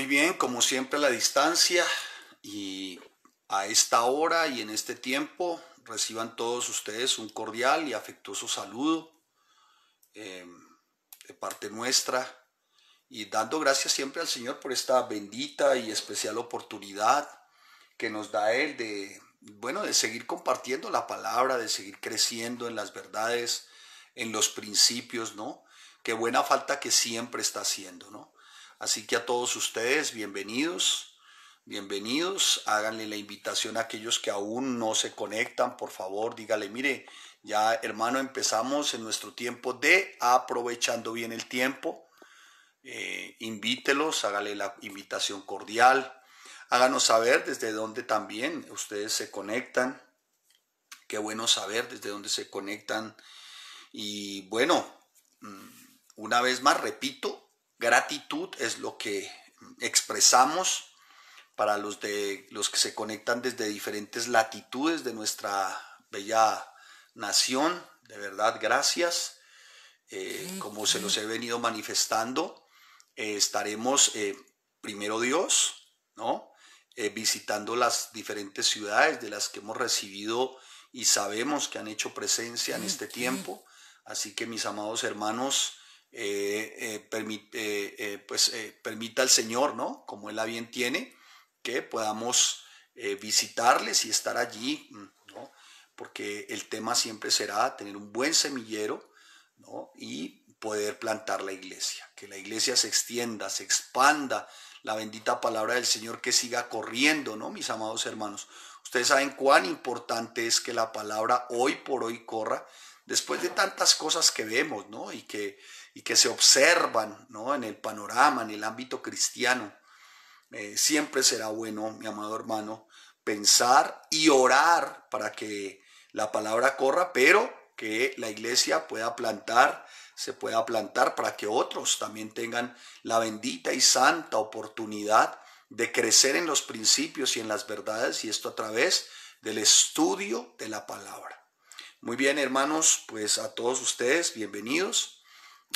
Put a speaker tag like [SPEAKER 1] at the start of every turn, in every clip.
[SPEAKER 1] Muy bien, como siempre a la distancia y a esta hora y en este tiempo reciban todos ustedes un cordial y afectuoso saludo eh, de parte nuestra y dando gracias siempre al Señor por esta bendita y especial oportunidad que nos da Él de, bueno, de seguir compartiendo la palabra, de seguir creciendo en las verdades, en los principios, ¿no? Qué buena falta que siempre está haciendo, ¿no? Así que a todos ustedes, bienvenidos, bienvenidos. Háganle la invitación a aquellos que aún no se conectan, por favor, dígale, mire, ya hermano, empezamos en nuestro tiempo de aprovechando bien el tiempo. Invítelos, hágale la invitación cordial. Háganos saber desde dónde también ustedes se conectan. Qué bueno saber desde dónde se conectan. Y bueno, una vez más repito, gratitud es lo que expresamos para los que se conectan desde diferentes latitudes de nuestra bella nación. De verdad, gracias. Como se los he venido manifestando, estaremos, primero Dios, ¿no? Visitando las diferentes ciudades de las que hemos recibido y sabemos que han hecho presencia en este tiempo. Así que mis amados hermanos, permita el Señor, ¿no? Como Él a bien tiene, que podamos visitarles y estar allí, ¿no? Porque el tema siempre será tener un buen semillero, ¿no? Y poder plantar la iglesia, que la iglesia se extienda, se expanda, la bendita palabra del Señor que siga corriendo, ¿no? Mis amados hermanos, ustedes saben cuán importante es que la palabra hoy por hoy corra, después de tantas cosas que vemos, ¿no? Y que se observan, ¿no? En el panorama, en el ámbito cristiano. Siempre será bueno, mi amado hermano, pensar y orar para que la palabra corra, pero que la iglesia pueda plantar, se pueda plantar para que otros también tengan la bendita y santa oportunidad de crecer en los principios y en las verdades, y esto a través del estudio de la palabra. Muy bien, hermanos, pues a todos ustedes, bienvenidos.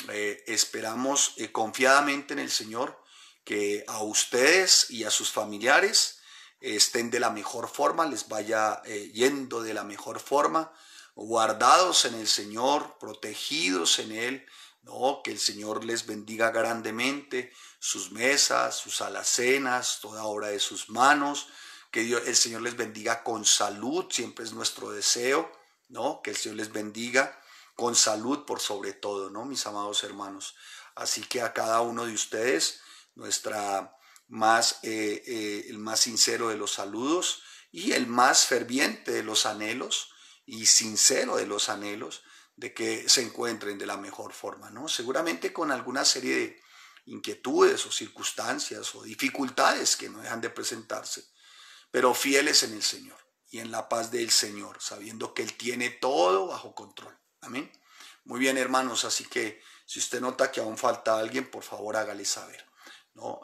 [SPEAKER 1] Esperamos confiadamente en el Señor que a ustedes y a sus familiares estén de la mejor forma, les vaya yendo de la mejor forma, guardados en el Señor, protegidos en Él, ¿no? Que el Señor les bendiga grandemente sus mesas, sus alacenas, toda obra de sus manos, que Dios, el Señor les bendiga con salud, siempre es nuestro deseo, ¿no? Que el Señor les bendiga con salud por sobre todo, ¿no? Mis amados hermanos. Así que a cada uno de ustedes, el más sincero de los saludos y el más ferviente de los anhelos y sincero de los anhelos de que se encuentren de la mejor forma, ¿no? Seguramente con alguna serie de inquietudes o circunstancias o dificultades que no dejan de presentarse, pero fieles en el Señor y en la paz del Señor, sabiendo que Él tiene todo bajo control. Amén. Muy bien, hermanos, así que si usted nota que aún falta alguien, por favor hágale saber, ¿no?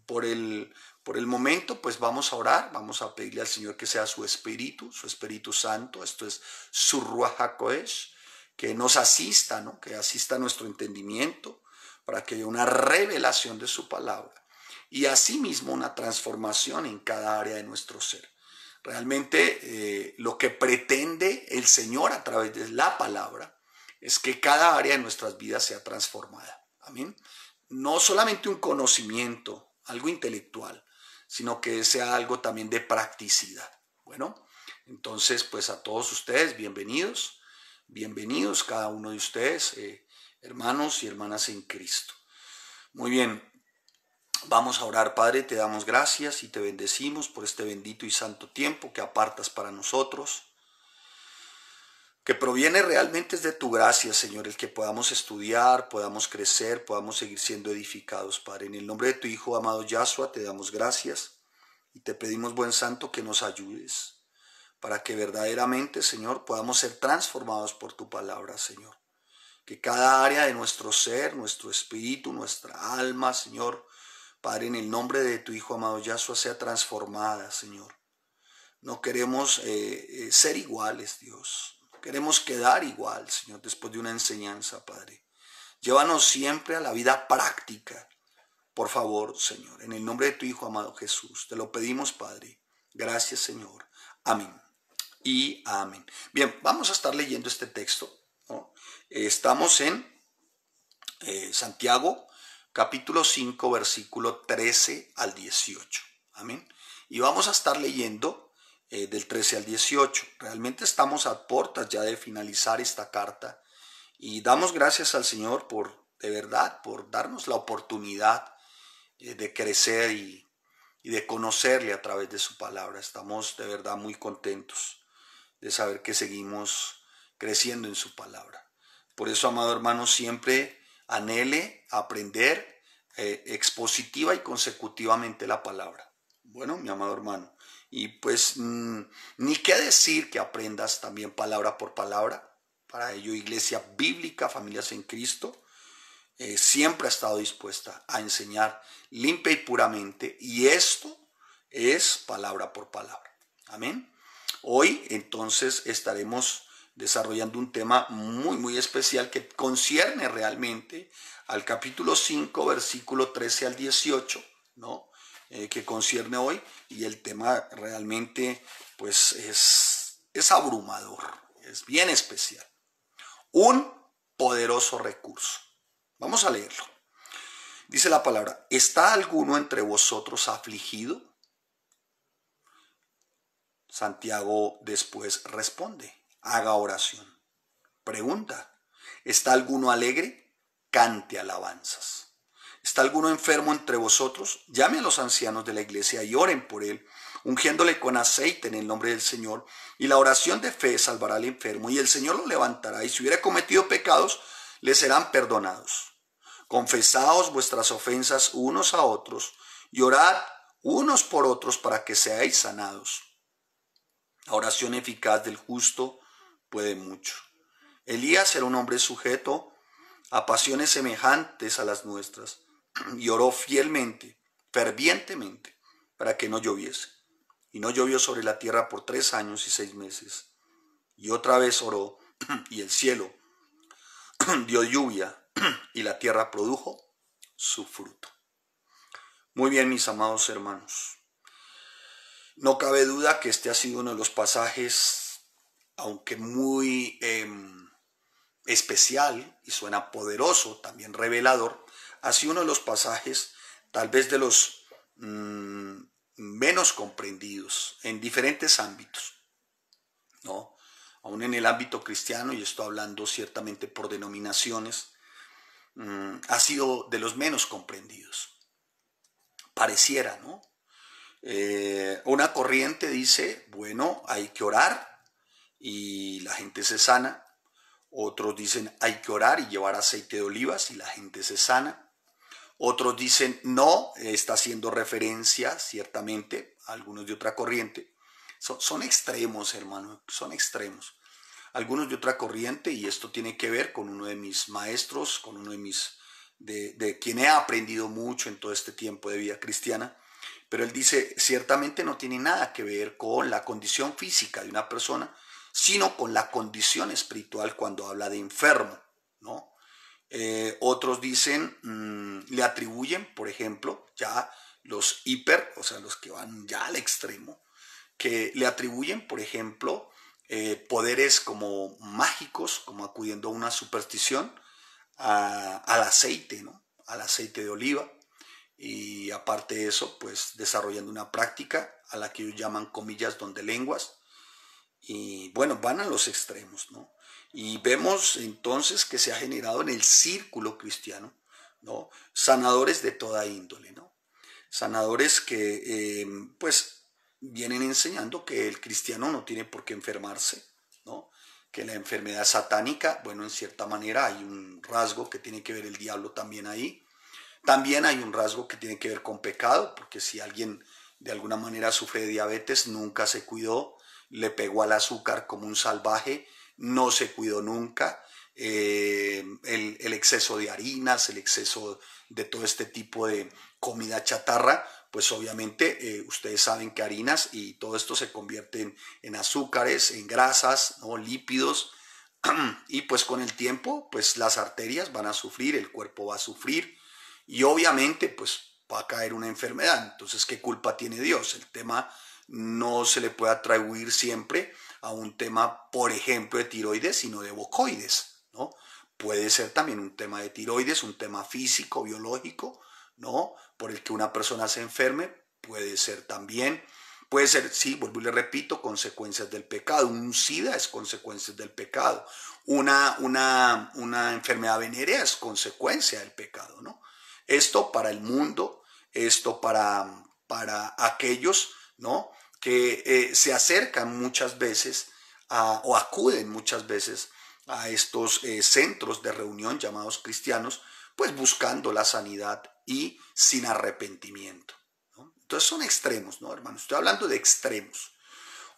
[SPEAKER 1] Por el momento, pues vamos a orar, vamos a pedirle al Señor que sea su Espíritu Santo, esto es su Ruach HaKodesh, que nos asista, ¿no? Que asista a nuestro entendimiento para que haya una revelación de su palabra y asimismo una transformación en cada área de nuestro ser. Realmente lo que pretende el Señor a través de la palabra es que cada área de nuestras vidas sea transformada. Amén. No solamente un conocimiento, algo intelectual, sino que sea algo también de practicidad. Bueno, entonces pues a todos ustedes, bienvenidos, bienvenidos cada uno de ustedes, hermanos y hermanas en Cristo. Muy bien. Vamos a orar, Padre, te damos gracias y te bendecimos por este bendito y santo tiempo que apartas para nosotros, que proviene realmente de tu gracia, Señor, el que podamos estudiar, podamos crecer, podamos seguir siendo edificados, Padre. En el nombre de tu Hijo amado Yahshua te damos gracias y te pedimos, buen santo, que nos ayudes para que verdaderamente, Señor, podamos ser transformados por tu palabra, Señor. Que cada área de nuestro ser, nuestro espíritu, nuestra alma, Señor, Padre, en el nombre de tu Hijo amado Yahshua sea transformada, Señor. No queremos ser iguales, Dios. No queremos quedar igual, Señor, después de una enseñanza, Padre. Llévanos siempre a la vida práctica Por favor, Señor, en el nombre de tu Hijo amado Jesús, te lo pedimos, Padre. Gracias, Señor. Amén y amén. Bien, vamos a estar leyendo este texto, ¿no? Estamos en Santiago, capítulo 5, versículo 13 al 18. Amén. Y vamos a estar leyendo del 13 al 18. Realmente estamos a puertas ya de finalizar esta carta y damos gracias al Señor de verdad, por darnos la oportunidad de crecer y de conocerle a través de su palabra. Estamos de verdad muy contentos de saber que seguimos creciendo en su palabra. Por eso, amado hermano, siempre anhele aprender expositiva y consecutivamente la palabra. Bueno, mi amado hermano, y pues ni qué decir que aprendas también palabra por palabra. Para ello, Iglesia Bíblica, Familias en Cristo, siempre ha estado dispuesta a enseñar limpia y puramente, y esto es palabra por palabra. Amén. Hoy entonces estaremos desarrollando un tema muy especial que concierne realmente al capítulo 5, versículo 13 al 18, ¿no? Que concierne hoy, y el tema realmente pues es abrumador, es bien especial. Un poderoso recurso. Vamos a leerlo. Dice la palabra: ¿está alguno entre vosotros afligido? Santiago después responde: haga oración. Pregunta: ¿está alguno alegre? Cante alabanzas. ¿Está alguno enfermo entre vosotros? Llame a los ancianos de la iglesia y oren por él, ungiéndole con aceite en el nombre del Señor. Y la oración de fe salvará al enfermo, y el Señor lo levantará, y si hubiera cometido pecados, le serán perdonados. Confesaos vuestras ofensas unos a otros, y orad unos por otros para que seáis sanados. La oración eficaz del justo puede mucho. Elías era un hombre sujeto a pasiones semejantes a las nuestras, y oró fielmente, fervientemente, para que no lloviese. Y no llovió sobre la tierra por 3 años y 6 meses. Y otra vez oró, y el cielo dio lluvia, y la tierra produjo su fruto. Muy bien, mis amados hermanos. No cabe duda que este ha sido uno de los pasajes, aunque muy especial y suena poderoso, también revelador, ha sido uno de los pasajes tal vez de los menos comprendidos en diferentes ámbitos, ¿no? Aún en el ámbito cristiano, y estoy hablando ciertamente por denominaciones, ha sido de los menos comprendidos. Pareciera, ¿no? Una corriente dice, bueno, hay que orar y la gente se sana. Otros dicen, hay que orar y llevar aceite de olivas y la gente se sana. Otros dicen, no, está haciendo referencia ciertamente a algunos de otra corriente. Son extremos, hermano, son extremos. Algunos de otra corriente, y esto tiene que ver con uno de mis maestros, con uno de quien he aprendido mucho en todo este tiempo de vida cristiana. Pero él dice, ciertamente no tiene nada que ver con la condición física de una persona, sino con la condición espiritual cuando habla de enfermo, ¿no? Otros dicen, le atribuyen, por ejemplo, ya los o sea, los que van ya al extremo, que le atribuyen, por ejemplo, poderes como mágicos, como acudiendo a una superstición, al aceite, ¿no? Al aceite de oliva. Y aparte de eso, pues desarrollando una práctica a la que ellos llaman comillas donde lenguas. Y bueno, van a los extremos, ¿no? Y vemos entonces que se ha generado en el círculo cristiano, ¿no? Sanadores de toda índole, ¿no? Sanadores que pues vienen enseñando que el cristiano no tiene por qué enfermarse, ¿no? Que la enfermedad satánica, bueno, en cierta manera hay un rasgo que tiene que ver el diablo también ahí. También hay un rasgo que tiene que ver con pecado, porque si alguien de alguna manera sufre de diabetes, nunca se cuidó, le pegó al azúcar como un salvaje, no se cuidó nunca, el exceso de harinas, el exceso de todo este tipo de comida chatarra, pues obviamente ustedes saben que harinas y todo esto se convierte en azúcares, en grasas, ¿no? Lípidos, y pues con el tiempo pues las arterias van a sufrir, el cuerpo va a sufrir, y obviamente pues va a caer una enfermedad. Entonces, ¿qué culpa tiene Dios? El tema no se le puede atribuir siempre a un tema, por ejemplo, de tiroides, sino de bocoides, ¿no? Puede ser también un tema de tiroides, un tema físico, biológico, ¿no? Por el que una persona se enferme, puede ser también, puede ser, sí, vuelvo y le repito, consecuencias del pecado. Un SIDA es consecuencias del pecado. Una enfermedad venérea es consecuencia del pecado, ¿no? Esto para el mundo, esto para aquellos, ¿no? Que se acercan muchas veces o acuden muchas veces a estos centros de reunión llamados cristianos, pues buscando la sanidad y sin arrepentimiento, ¿no? Entonces son extremos, ¿no, hermano? Estoy hablando de extremos.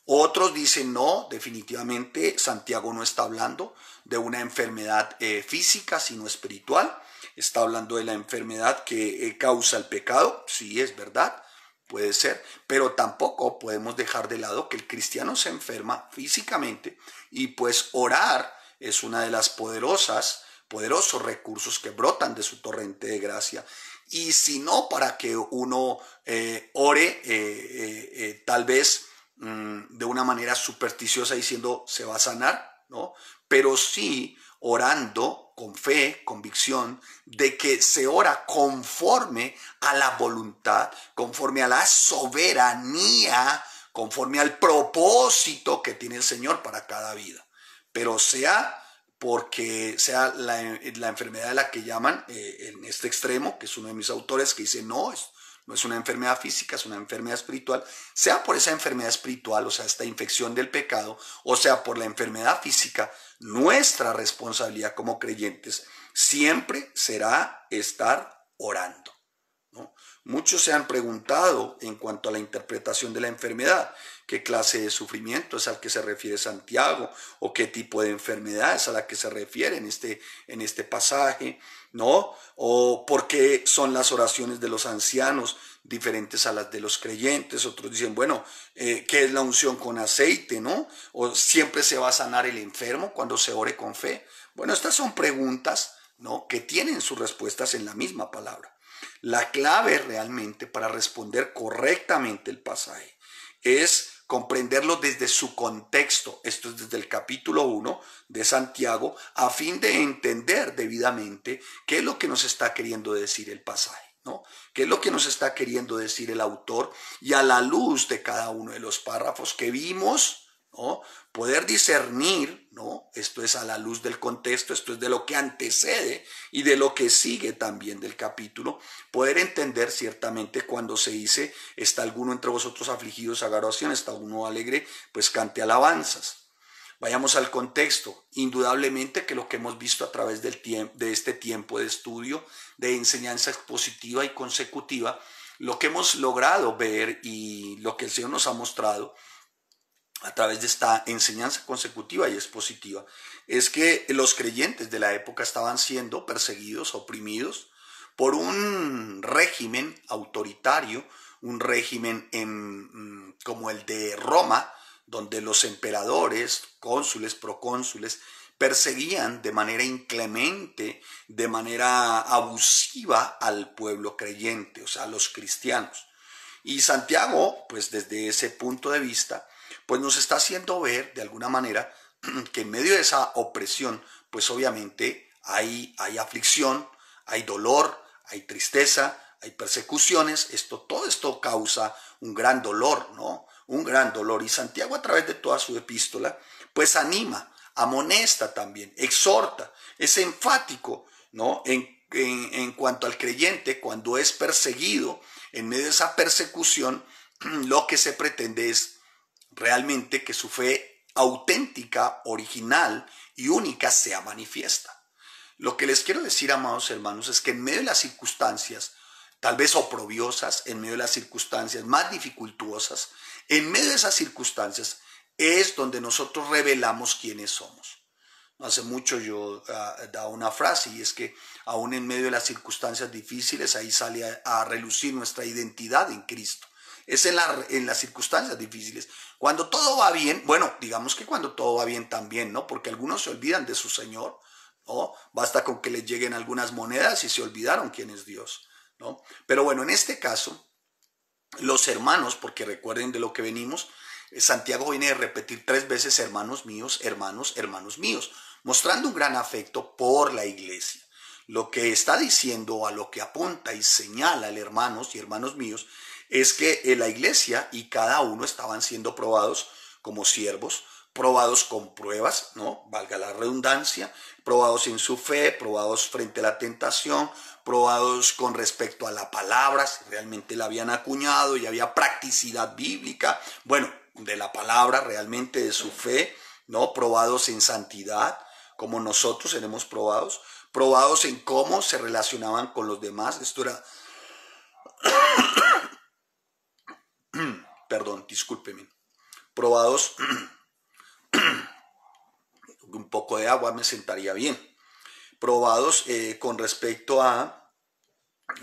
[SPEAKER 1] Otros dicen, no, definitivamente Santiago no está hablando de una enfermedad física, sino espiritual. Está hablando de la enfermedad que causa el pecado. Sí, es verdad, puede ser, pero tampoco podemos dejar de lado que el cristiano se enferma físicamente y pues orar es una de las poderosos recursos que brotan de su torrente de gracia. Y si no para que uno ore tal vez de una manera supersticiosa diciendo se va a sanar, ¿no? Pero sí orando con fe, convicción, de que se ora conforme a la voluntad, conforme a la soberanía, conforme al propósito que tiene el Señor para cada vida. Pero sea porque sea la enfermedad de la que llaman en este extremo, que es uno de mis autores que dice no es una enfermedad física, es una enfermedad espiritual, sea por esa enfermedad espiritual, o sea, esta infección del pecado, o sea, por la enfermedad física, nuestra responsabilidad como creyentes siempre será estar orando, ¿no? Muchos se han preguntado en cuanto a la interpretación de la enfermedad, qué clase de sufrimiento es al que se refiere Santiago, o qué tipo de enfermedad es a la que se refiere en este pasaje, ¿no? O por qué son las oraciones de los ancianos diferentes a las de los creyentes. Otros dicen, bueno, ¿qué es la unción con aceite, no? O siempre se va a sanar el enfermo cuando se ore con fe. Bueno, estas son preguntas, ¿no?, que tienen sus respuestas en la misma palabra. La clave realmente para responder correctamente el pasaje es comprenderlo desde su contexto. Esto es desde el capítulo 1 de Santiago, a fin de entender debidamente qué es lo que nos está queriendo decir el pasaje, ¿no? ¿Qué es lo que nos está queriendo decir el autor? Y a la luz de cada uno de los párrafos que vimos, ¿no?, poder discernir, ¿no? Esto es a la luz del contexto, esto es de lo que antecede y de lo que sigue también del capítulo, poder entender ciertamente cuando se dice, está alguno entre vosotros afligidos, haga oración, está uno alegre, pues cante alabanzas. Vayamos al contexto. Indudablemente que lo que hemos visto a través de este tiempo de estudio, de enseñanza expositiva y consecutiva, lo que hemos logrado ver y lo que el Señor nos ha mostrado a través de esta enseñanza consecutiva y expositiva, es que los creyentes de la época estaban siendo perseguidos, oprimidos por un régimen autoritario, un régimen como el de Roma, donde los emperadores, cónsules, procónsules, perseguían de manera inclemente, de manera abusiva al pueblo creyente, o sea, a los cristianos. Y Santiago, pues desde ese punto de vista, pues nos está haciendo ver de alguna manera que en medio de esa opresión, pues obviamente hay aflicción, hay dolor, hay tristeza, hay persecuciones. Todo esto causa un gran dolor, ¿no? Un gran dolor. Y Santiago, a través de toda su epístola, pues anima, amonesta también, exhorta, es enfático, ¿no?, en cuanto al creyente cuando es perseguido. En medio de esa persecución, lo que se pretende es realmente que su fe auténtica, original y única sea manifiesta. Lo que les quiero decir, amados hermanos, es que en medio de las circunstancias, tal vez oprobiosas, en medio de las circunstancias más dificultuosas, en medio de esas circunstancias es donde nosotros revelamos quiénes somos. Hace mucho yo daba una frase, y es que aún en medio de las circunstancias difíciles, ahí sale a relucir nuestra identidad en Cristo. Es en las circunstancias difíciles. Cuando todo va bien, bueno, digamos que cuando todo va bien también, ¿no? Porque algunos se olvidan de su Señor, ¿no? Basta con que les lleguen algunas monedas y se olvidaron quién es Dios, ¿no? Pero bueno, en este caso, los hermanos, porque recuerden de lo que venimos, Santiago viene de repetir 3 veces hermanos míos, hermanos, hermanos míos, mostrando un gran afecto por la iglesia. Lo que está diciendo, a lo que apunta y señala el hermanos y hermanos míos, es que la iglesia y cada uno estaban siendo probados como siervos, probados con pruebas, ¿no? Valga la redundancia, probados en su fe, probados frente a la tentación, probados con respecto a la palabra, si realmente la habían acuñado y había practicidad bíblica, bueno, de la palabra, realmente de su fe, ¿no? Probados en santidad, como nosotros seremos probados, probados en cómo se relacionaban con los demás. Esto era, perdón, discúlpeme, probados, un poco de agua me sentaría bien, probados con respecto a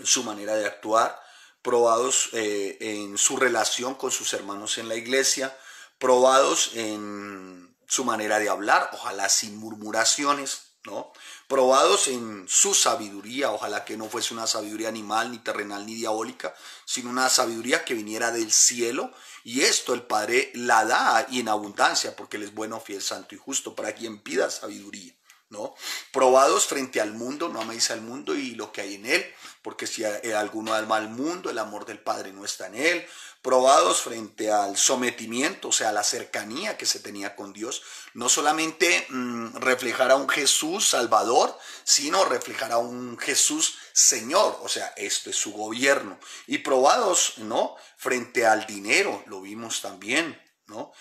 [SPEAKER 1] su manera de actuar, probados en su relación con sus hermanos en la iglesia, probados en su manera de hablar, ojalá sin murmuraciones, ¿no? Probados en su sabiduría, ojalá que no fuese una sabiduría animal, ni terrenal, ni diabólica, sino una sabiduría que viniera del cielo, y esto el Padre la da y en abundancia, porque Él es bueno, fiel, santo y justo, para quien pida sabiduría, ¿no? Probados frente al mundo, no améis al mundo y lo que hay en él, porque si alguno ama al mundo, el amor del Padre no está en él. Probados frente al sometimiento, o sea, la cercanía que se tenía con Dios, no solamente reflejar a un Jesús Salvador, sino reflejar a un Jesús Señor, o sea, esto es su gobierno. Y probados, ¿no? Frente al dinero, lo vimos también, ¿no?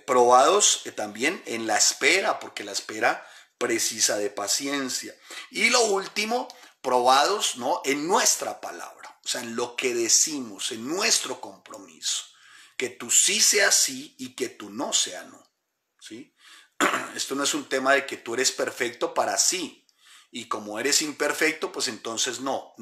[SPEAKER 1] Probados también en la espera, porque la espera precisa de paciencia. Y lo último, probados, ¿no? En nuestra palabra, o sea, en lo que decimos, en nuestro compromiso, que tú sí seas sí y que tú no sea no, ¿sí? Esto no es un tema de que tú eres perfecto para sí y como eres imperfecto, pues entonces no.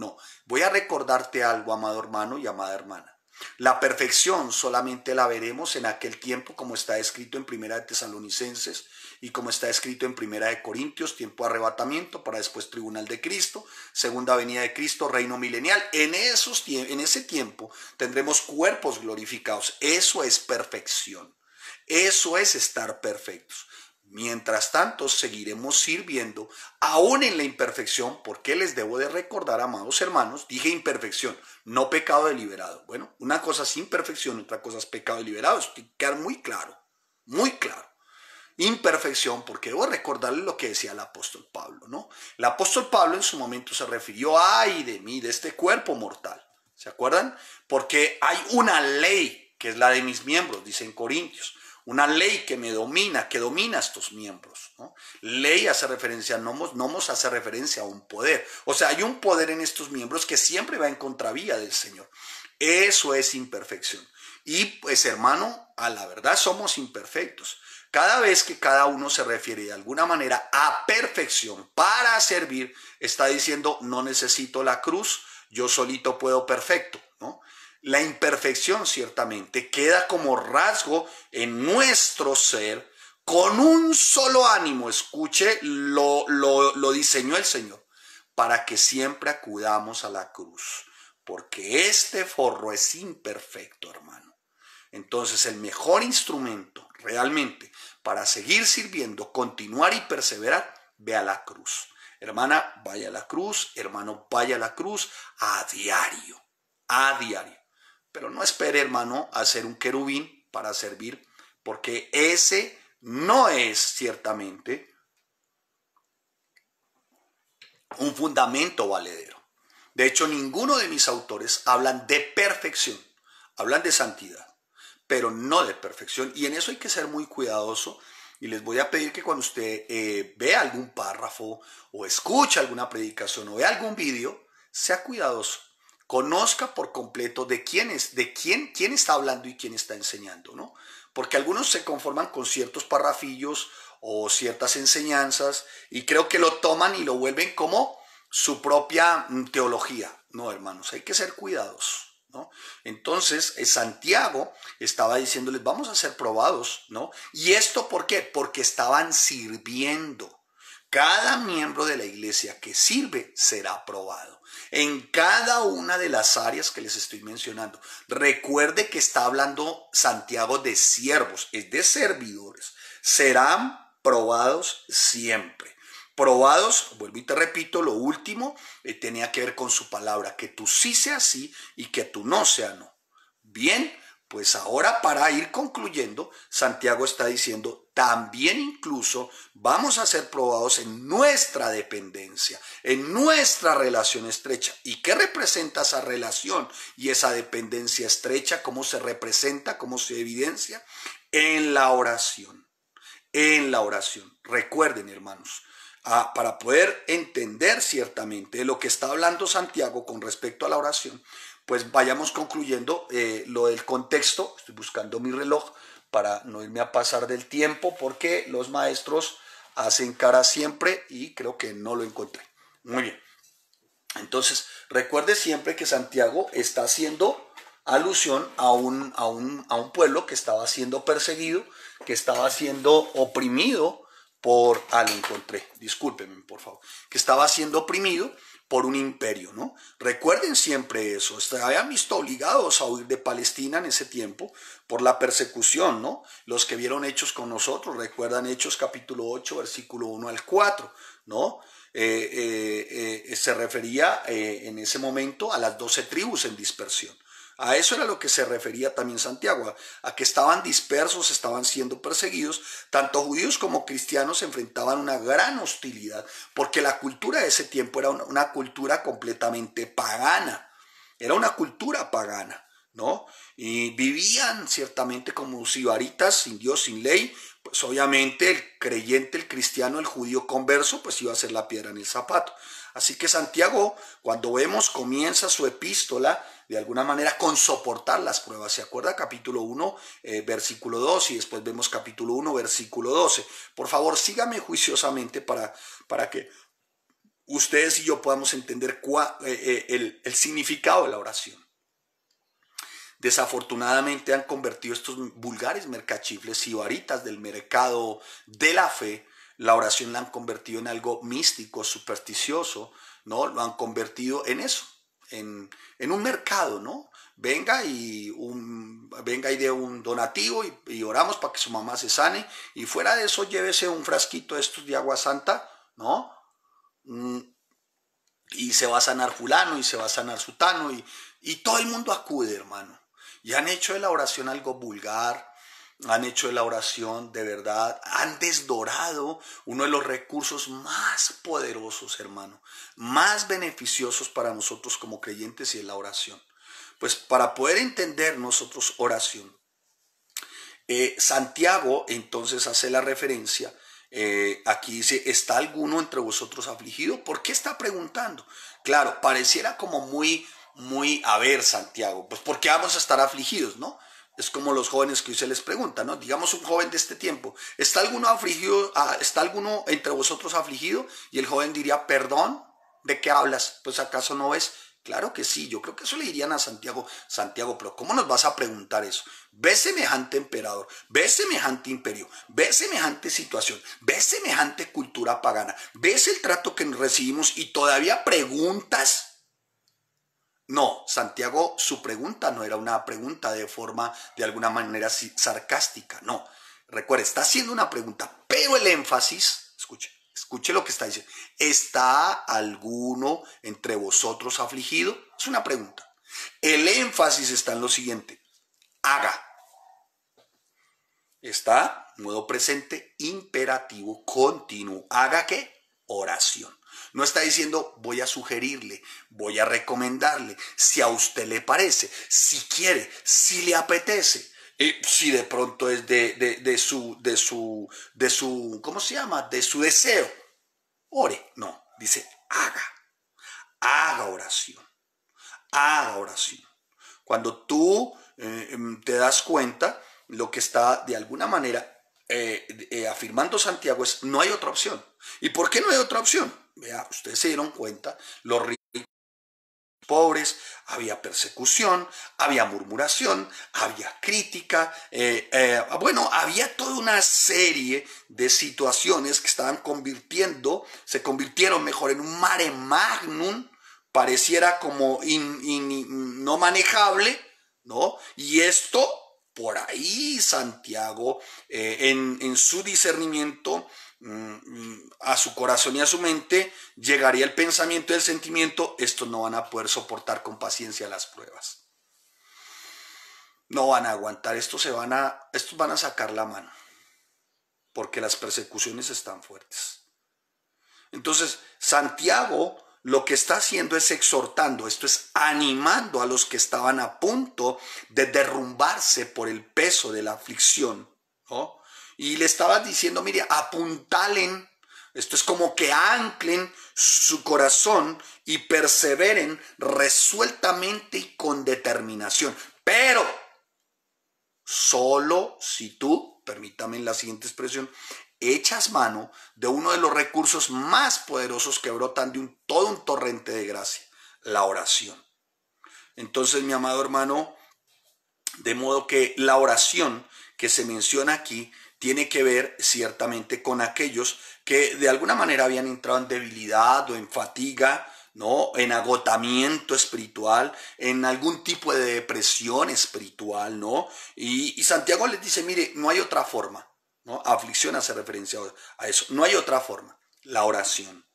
[SPEAKER 1] Voy a recordarte algo, amado hermano y amada hermana. La perfección solamente la veremos en aquel tiempo, como está escrito en Primera de Tesalonicenses y como está escrito en Primera de Corintios, tiempo de arrebatamiento, para después tribunal de Cristo, segunda venida de Cristo, reino milenial. En ese tiempo tendremos cuerpos glorificados. Eso es perfección. Eso es estar perfectos. Mientras tanto, seguiremos sirviendo aún en la imperfección, porque les debo de recordar, amados hermanos, dije imperfección, no pecado deliberado. Bueno, una cosa es imperfección, otra cosa es pecado deliberado. Esto tiene que quedar muy claro, muy claro. Imperfección, porque debo recordarles lo que decía el apóstol Pablo, ¿no? El apóstol Pablo en su momento se refirió, ay de mí, de este cuerpo mortal. ¿Se acuerdan? Porque hay una ley, que es la de mis miembros, dice en Corintios. Una ley que me domina, que domina estos miembros, ¿no? Ley hace referencia a nomos hace referencia a un poder. O sea, hay un poder en estos miembros que siempre va en contravía del Señor. Eso es imperfección. Y pues, hermano, a la verdad somos imperfectos. Cada vez que cada uno se refiere de alguna manera a perfección para servir, está diciendo, no necesito la cruz, yo solito puedo perfecto, ¿no? La imperfección ciertamente queda como rasgo en nuestro ser con un solo ánimo. Escuche, lo diseñó el Señor para que siempre acudamos a la cruz, porque este forro es imperfecto, hermano. Entonces el mejor instrumento realmente para seguir sirviendo, continuar y perseverar, ve a la cruz. Hermana, vaya a la cruz, hermano, vaya a la cruz a diario, a diario. Pero no espere, hermano, a ser un querubín para servir, porque ese no es ciertamente un fundamento valedero. De hecho, ninguno de mis autores hablan de perfección, hablan de santidad, pero no de perfección. Y en eso hay que ser muy cuidadoso. Y les voy a pedir que cuando usted vea algún párrafo o escuche alguna predicación o vea algún vídeo, sea cuidadoso. Conozca por completo de quién está hablando y quién está enseñando, ¿no? Porque algunos se conforman con ciertos parrafillos o ciertas enseñanzas y creo que lo toman y lo vuelven como su propia teología. No, hermanos, hay que ser cuidadosos, ¿no? Entonces, Santiago estaba diciéndoles, vamos a ser probados, ¿no? ¿Y esto por qué? Porque estaban sirviendo. Cada miembro de la iglesia que sirve será probado en cada una de las áreas que les estoy mencionando. Recuerde que está hablando Santiago de siervos, es de servidores. Serán probados siempre. Probados, vuelvo y te repito, lo último tenía que ver con su palabra, que tú sí sea sí y que tú no sea no. Bien, pues ahora para ir concluyendo, Santiago está diciendo, también incluso vamos a ser probados en nuestra dependencia, en nuestra relación estrecha. ¿Y qué representa esa relación y esa dependencia estrecha? ¿Cómo se representa? ¿Cómo se evidencia? En la oración. En la oración. Recuerden, hermanos, para poder entender ciertamente lo que está hablando Santiago con respecto a la oración, pues vayamos concluyendo lo del contexto. Estoy buscando mi reloj para no irme a pasar del tiempo, porque los maestros hacen cara siempre y creo que no lo encontré. Muy bien. Entonces, recuerde siempre que Santiago está haciendo alusión a un pueblo que estaba siendo perseguido, que estaba siendo oprimido por, lo encontré, discúlpenme por favor, que estaba siendo oprimido por un imperio, ¿no? Recuerden siempre eso. Habían visto obligados a huir de Palestina en ese tiempo por la persecución, ¿no? Los que vieron Hechos con nosotros recuerdan Hechos capítulo 8, versículo 1 al 4, ¿no? Se refería en ese momento a las 12 tribus en dispersión. A eso era lo que se refería también Santiago, a que estaban dispersos, estaban siendo perseguidos, tanto judíos como cristianos se enfrentaban a una gran hostilidad, porque la cultura de ese tiempo era una cultura completamente pagana, era una cultura pagana, ¿no? Y vivían ciertamente como sibaritas, sin Dios, sin ley. Pues obviamente el creyente, el cristiano, el judío converso, pues iba a ser la piedra en el zapato. Así que Santiago, cuando vemos, comienza su epístola de alguna manera con soportar las pruebas. ¿Se acuerda? Capítulo 1, versículo 2, y después vemos capítulo 1, versículo 12. Por favor, sígame juiciosamente para que ustedes y yo podamos entender el significado de la oración. Desafortunadamente han convertido estos vulgares mercachifles, sibaritas del mercado de la fe, la oración la han convertido en algo místico, supersticioso, ¿no? Lo han convertido en eso, en un mercado, ¿no? Venga y dé un donativo y oramos para que su mamá se sane, y fuera de eso llévese un frasquito de estos de agua santa, ¿no? Y se va a sanar fulano y se va a sanar sutano, y todo el mundo acude, hermano. Y han hecho de la oración algo vulgar, han hecho de la oración de verdad, han desdorado uno de los recursos más poderosos, hermano, más beneficiosos para nosotros como creyentes, y es la oración. Pues para poder entender nosotros oración, Santiago entonces hace la referencia, aquí dice, ¿está alguno entre vosotros afligido? ¿Por qué está preguntando? Claro, pareciera como muy, a ver, Santiago, pues ¿por qué vamos a estar afligidos, no? Es como los jóvenes que hoy se les pregunta, ¿no? Digamos un joven de este tiempo, ¿está alguno afligido, está alguno entre vosotros afligido? Y el joven diría, perdón, ¿de qué hablas? Pues ¿acaso no ves? Claro que sí, yo creo que eso le dirían a Santiago, pero ¿cómo nos vas a preguntar eso? ¿Ves semejante emperador? ¿Ves semejante imperio? ¿Ves semejante situación? ¿Ves semejante cultura pagana? ¿Ves el trato que recibimos y todavía preguntas? No, Santiago, su pregunta no era una pregunta de forma, de alguna manera sarcástica, no. Recuerde, está haciendo una pregunta, pero el énfasis, escuche lo que está diciendo. ¿Está alguno entre vosotros afligido? Es una pregunta. El énfasis está en lo siguiente: haga. Está, modo presente, imperativo, continuo. ¿Haga qué? Oración. No está diciendo voy a sugerirle, voy a recomendarle, si a usted le parece, si quiere, si le apetece, si de pronto es de su, ¿cómo se llama? De su deseo. Ore. No, dice haga oración, haga oración. Cuando tú te das cuenta, lo que está de alguna manera afirmando Santiago es: no hay otra opción. ¿Y por qué no hay otra opción? Vea, ustedes se dieron cuenta, los ricos, pobres, Había persecución, había murmuración, había crítica, había toda una serie de situaciones que se convirtieron mejor en un mare magnum, pareciera como no manejable, ¿no? Y esto, por ahí Santiago, en su discernimiento, a su corazón y a su mente, llegaría el pensamiento y el sentimiento: estos no van a poder soportar con paciencia las pruebas. No van a aguantar, estos van a sacar la mano, porque las persecuciones están fuertes. Entonces, Santiago lo que está haciendo es exhortando, esto es animando a los que estaban a punto de derrumbarse por el peso de la aflicción, ¿no? Y le estaba diciendo: mire, apuntalen, esto es como que anclen su corazón y perseveren resueltamente y con determinación. Pero solo si tú, permítame la siguiente expresión, echas mano de uno de los recursos más poderosos que brotan de todo un torrente de gracia: la oración. Entonces, mi amado hermano, de modo que la oración que se menciona aquí tiene que ver ciertamente con aquellos que de alguna manera habían entrado en debilidad o en fatiga, ¿no? En agotamiento espiritual, en algún tipo de depresión espiritual, ¿no? Y Santiago les dice: mire, no hay otra forma, ¿no? Aflicción hace referencia a eso. No hay otra forma. La oración.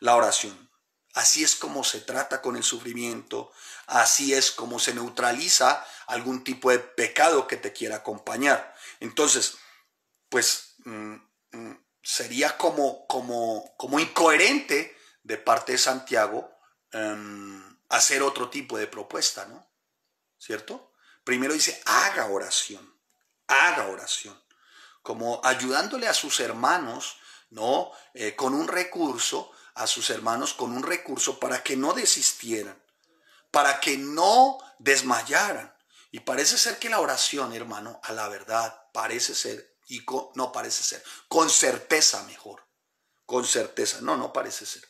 [SPEAKER 1] La oración. Así es como se trata con el sufrimiento. Así es como se neutraliza algún tipo de pecado que te quiera acompañar. Entonces, pues sería como incoherente de parte de Santiago hacer otro tipo de propuesta, ¿no? ¿Cierto? Primero dice: haga oración, como ayudándole a sus hermanos, ¿no? Con un recurso, a sus hermanos con un recurso para que no desistieran, para que no desmayaran. Y parece ser que la oración, hermano, a la verdad, parece ser, no parece ser, con certeza mejor, con certeza, no parece ser,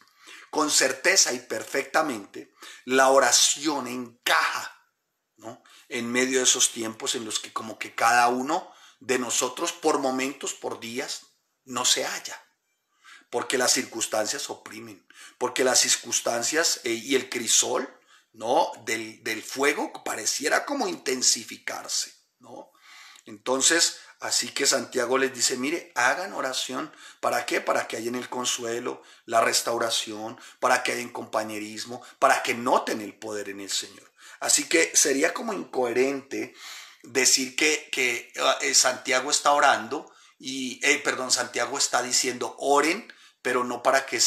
[SPEAKER 1] con certeza y perfectamente, la oración encaja, ¿no? En medio de esos tiempos en los que como que cada uno de nosotros por momentos, por días, no se halla, porque las circunstancias oprimen, porque las circunstancias y el crisol, ¿no? del fuego pareciera como intensificarse, ¿no? Entonces, así que Santiago les dice: mire, hagan oración. ¿Para qué? Para que haya en el consuelo, la restauración, para que haya en compañerismo, para que noten el poder en el Señor. Así que sería como incoherente decir que Santiago está orando Santiago está diciendo: oren, pero no para que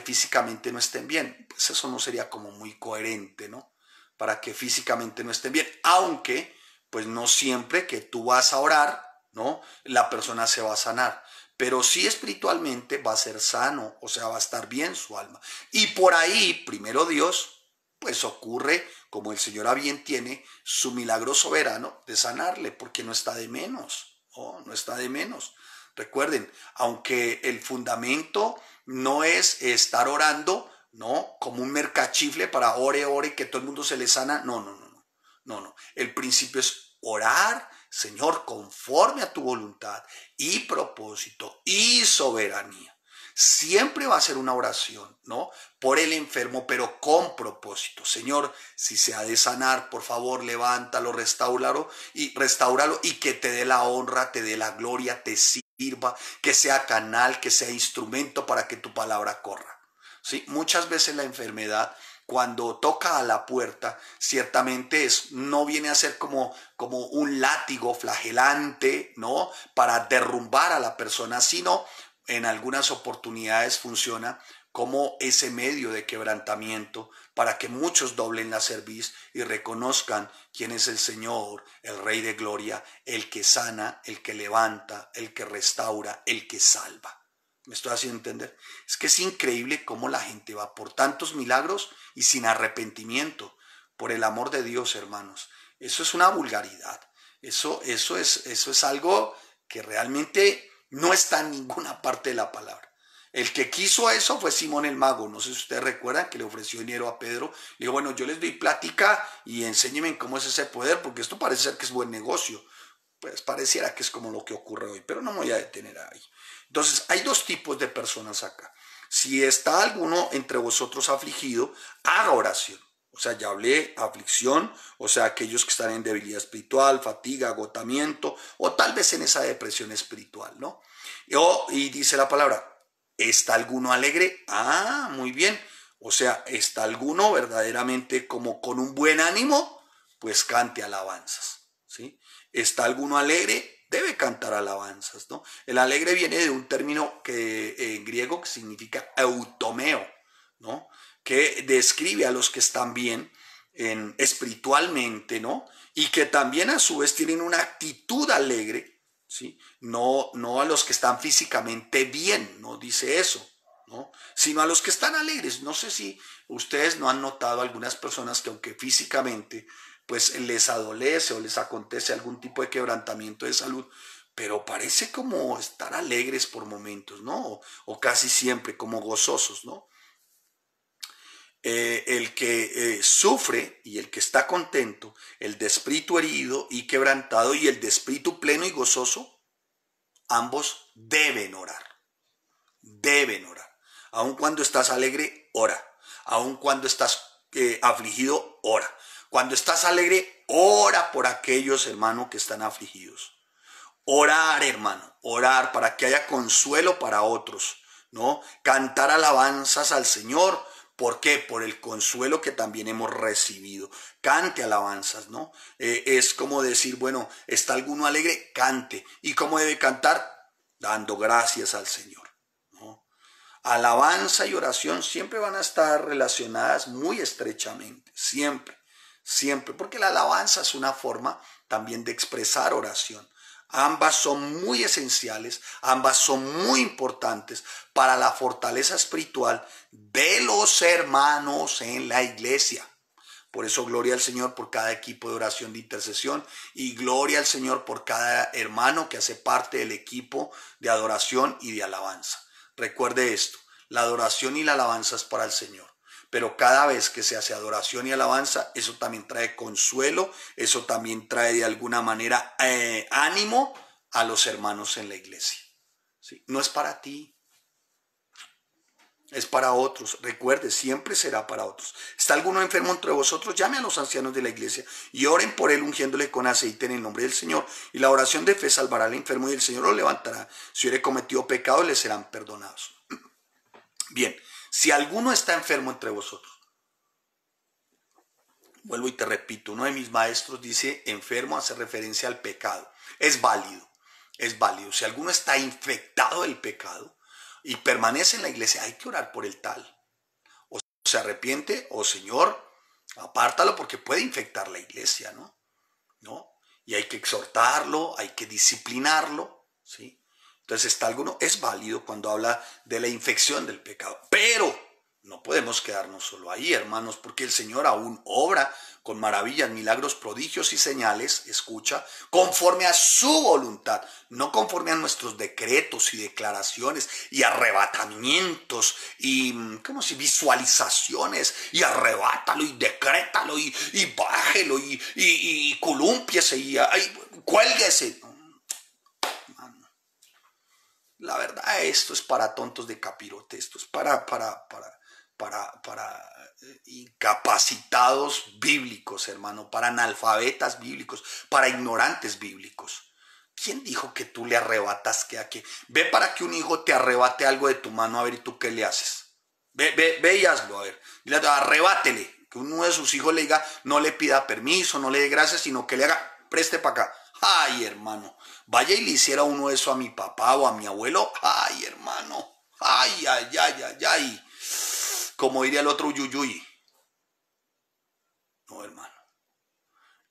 [SPEAKER 1] físicamente no estén bien. Pues eso no sería como muy coherente, ¿no? Para que físicamente no estén bien, aunque pues no siempre que tú vas a orar, ¿no? La persona se va a sanar, pero sí espiritualmente va a ser sano, o sea, va a estar bien su alma. Y por ahí, primero Dios, pues ocurre, como el Señor a bien tiene, su milagro soberano de sanarle, porque no está de menos, no está de menos. Recuerden, aunque el fundamento no es estar orando, ¿no? Como un mercachifle para ore y que todo el mundo se le sana, no. El principio es orar: Señor, conforme a tu voluntad y propósito y soberanía. Siempre va a ser una oración, ¿no? Por el enfermo, pero con propósito. Señor, si se ha de sanar, por favor, levántalo, restáuralo y que te dé la honra, te dé la gloria, te sirva, que sea canal, que sea instrumento para que tu palabra corra. ¿Sí? Muchas veces la enfermedad, cuando toca a la puerta, ciertamente no viene a ser como un látigo flagelante, ¿no? Para derrumbar a la persona, sino en algunas oportunidades funciona como ese medio de quebrantamiento para que muchos doblen la cerviz y reconozcan quién es el Señor, el Rey de Gloria, el que sana, el que levanta, el que restaura, el que salva. ¿Me estoy haciendo entender? Es que es increíble cómo la gente va por tantos milagros y sin arrepentimiento. Por el amor de Dios, hermanos, eso es una vulgaridad. Eso es algo que realmente no está en ninguna parte de la palabra. El que quiso eso fue Simón el Mago. No sé si ustedes recuerdan que le ofreció dinero a Pedro. Le dijo, bueno, yo les doy plática y enséñenme cómo es ese poder, porque esto parece ser que es buen negocio. Pues pareciera que es como lo que ocurre hoy, pero no me voy a detener ahí. Entonces, hay dos tipos de personas acá. Si está alguno entre vosotros afligido, haga oración. O sea, ya hablé, aflicción, o sea, aquellos que están en debilidad espiritual, fatiga, agotamiento, o tal vez en esa depresión espiritual, ¿no? Y dice la palabra, ¿está alguno alegre? Ah, muy bien. O sea, ¿está alguno verdaderamente como con un buen ánimo? Pues cante alabanzas, ¿sí? ¿Está alguno alegre? Debe cantar alabanzas, ¿no? El alegre viene de un término que en griego que significa eutomeo, ¿no? Que describe a los que están bien espiritualmente, ¿no? Y que también a su vez tienen una actitud alegre, ¿sí? No a los que están físicamente bien, no dice eso, ¿no? Sino a los que están alegres. No sé si ustedes no han notado algunas personas que aunque físicamente pues les adolece o les acontece algún tipo de quebrantamiento de salud, pero parece como estar alegres por momentos, ¿no? O casi siempre como gozosos, ¿no? El que sufre y el que está contento, el de espíritu herido y quebrantado y el de espíritu pleno y gozoso, ambos deben orar, deben orar. Aun cuando estás alegre, ora. Aun cuando estás afligido, ora. Cuando estás alegre, ora por aquellos, hermanos, que están afligidos. Orar, hermano, orar para que haya consuelo para otros, ¿no? Cantar alabanzas al Señor. ¿Por qué? Por el consuelo que también hemos recibido. Cante alabanzas, ¿no? Es como decir, bueno, ¿está alguno alegre? Cante. ¿Y cómo debe cantar? Dando gracias al Señor, ¿no? Alabanza y oración siempre van a estar relacionadas muy estrechamente, siempre, siempre, porque la alabanza es una forma también de expresar oración. Ambas son muy esenciales, ambas son muy importantes para la fortaleza espiritual de los hermanos en la iglesia. Por eso gloria al Señor por cada equipo de oración de intercesión y gloria al Señor por cada hermano que hace parte del equipo de adoración y de alabanza. Recuerde esto, la adoración y la alabanza es para el Señor. Pero cada vez que se hace adoración y alabanza, eso también trae consuelo, eso también trae de alguna manera ánimo a los hermanos en la iglesia. ¿Sí? No es para ti, es para otros. Recuerde, siempre será para otros. ¿Está alguno enfermo entre vosotros? Llame a los ancianos de la iglesia y oren por él ungiéndole con aceite en el nombre del Señor. Y la oración de fe salvará al enfermo y el Señor lo levantará. Si hubiere cometido pecado, le serán perdonados. Bien, si alguno está enfermo entre vosotros, vuelvo y te repito, uno de mis maestros dice enfermo, hace referencia al pecado. Es válido, es válido. Si alguno está infectado del pecado y permanece en la iglesia, hay que orar por el tal. O se arrepiente, o Señor, apártalo porque puede infectar la iglesia, ¿no? ¿No? Y hay que exhortarlo, hay que disciplinarlo, ¿sí? Entonces, está alguno, es válido cuando habla de la infección del pecado, pero no podemos quedarnos solo ahí, hermanos, porque el Señor aún obra con maravillas, milagros, prodigios y señales, escucha, conforme a su voluntad, no conforme a nuestros decretos y declaraciones y arrebatamientos y, ¿cómo se? Visualizaciones y arrebátalo y decrétalo y bájelo y colúmpiese y cuélguese. La verdad, esto es para tontos de capirote, esto es para incapacitados bíblicos, hermano, para analfabetas bíblicos, para ignorantes bíblicos. ¿Quién dijo que tú le arrebatas que a qué? Ve para que un hijo te arrebate algo de tu mano, a ver, ¿y tú qué le haces? Ve y hazlo, a ver. Dile, arrebátele, que uno de sus hijos le diga, no le pida permiso, no le dé gracias, sino que le haga, preste para acá. Ay, hermano, vaya y le hiciera uno eso a mi papá o a mi abuelo. Ay, hermano, ay, ay, ay, ay, ay. Como diría el otro yuyuy. No, hermano,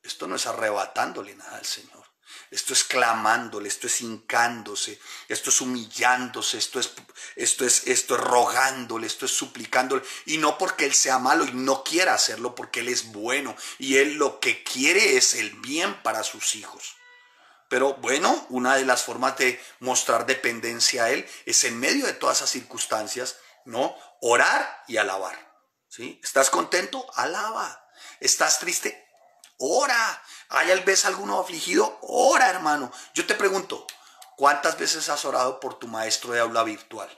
[SPEAKER 1] esto no es arrebatándole nada al Señor. Esto es clamándole, esto es hincándose, esto es humillándose, esto es rogándole, esto es suplicándole. Y no porque Él sea malo y no quiera hacerlo, porque Él es bueno. Y Él lo que quiere es el bien para sus hijos. Pero bueno, una de las formas de mostrar dependencia a Él es en medio de todas esas circunstancias, ¿no? Orar y alabar, ¿sí? ¿Estás contento? Alaba. ¿Estás triste? Ora. ¿Hay vez alguno afligido? Ora, hermano. Yo te pregunto, ¿cuántas veces has orado por tu maestro de aula virtual?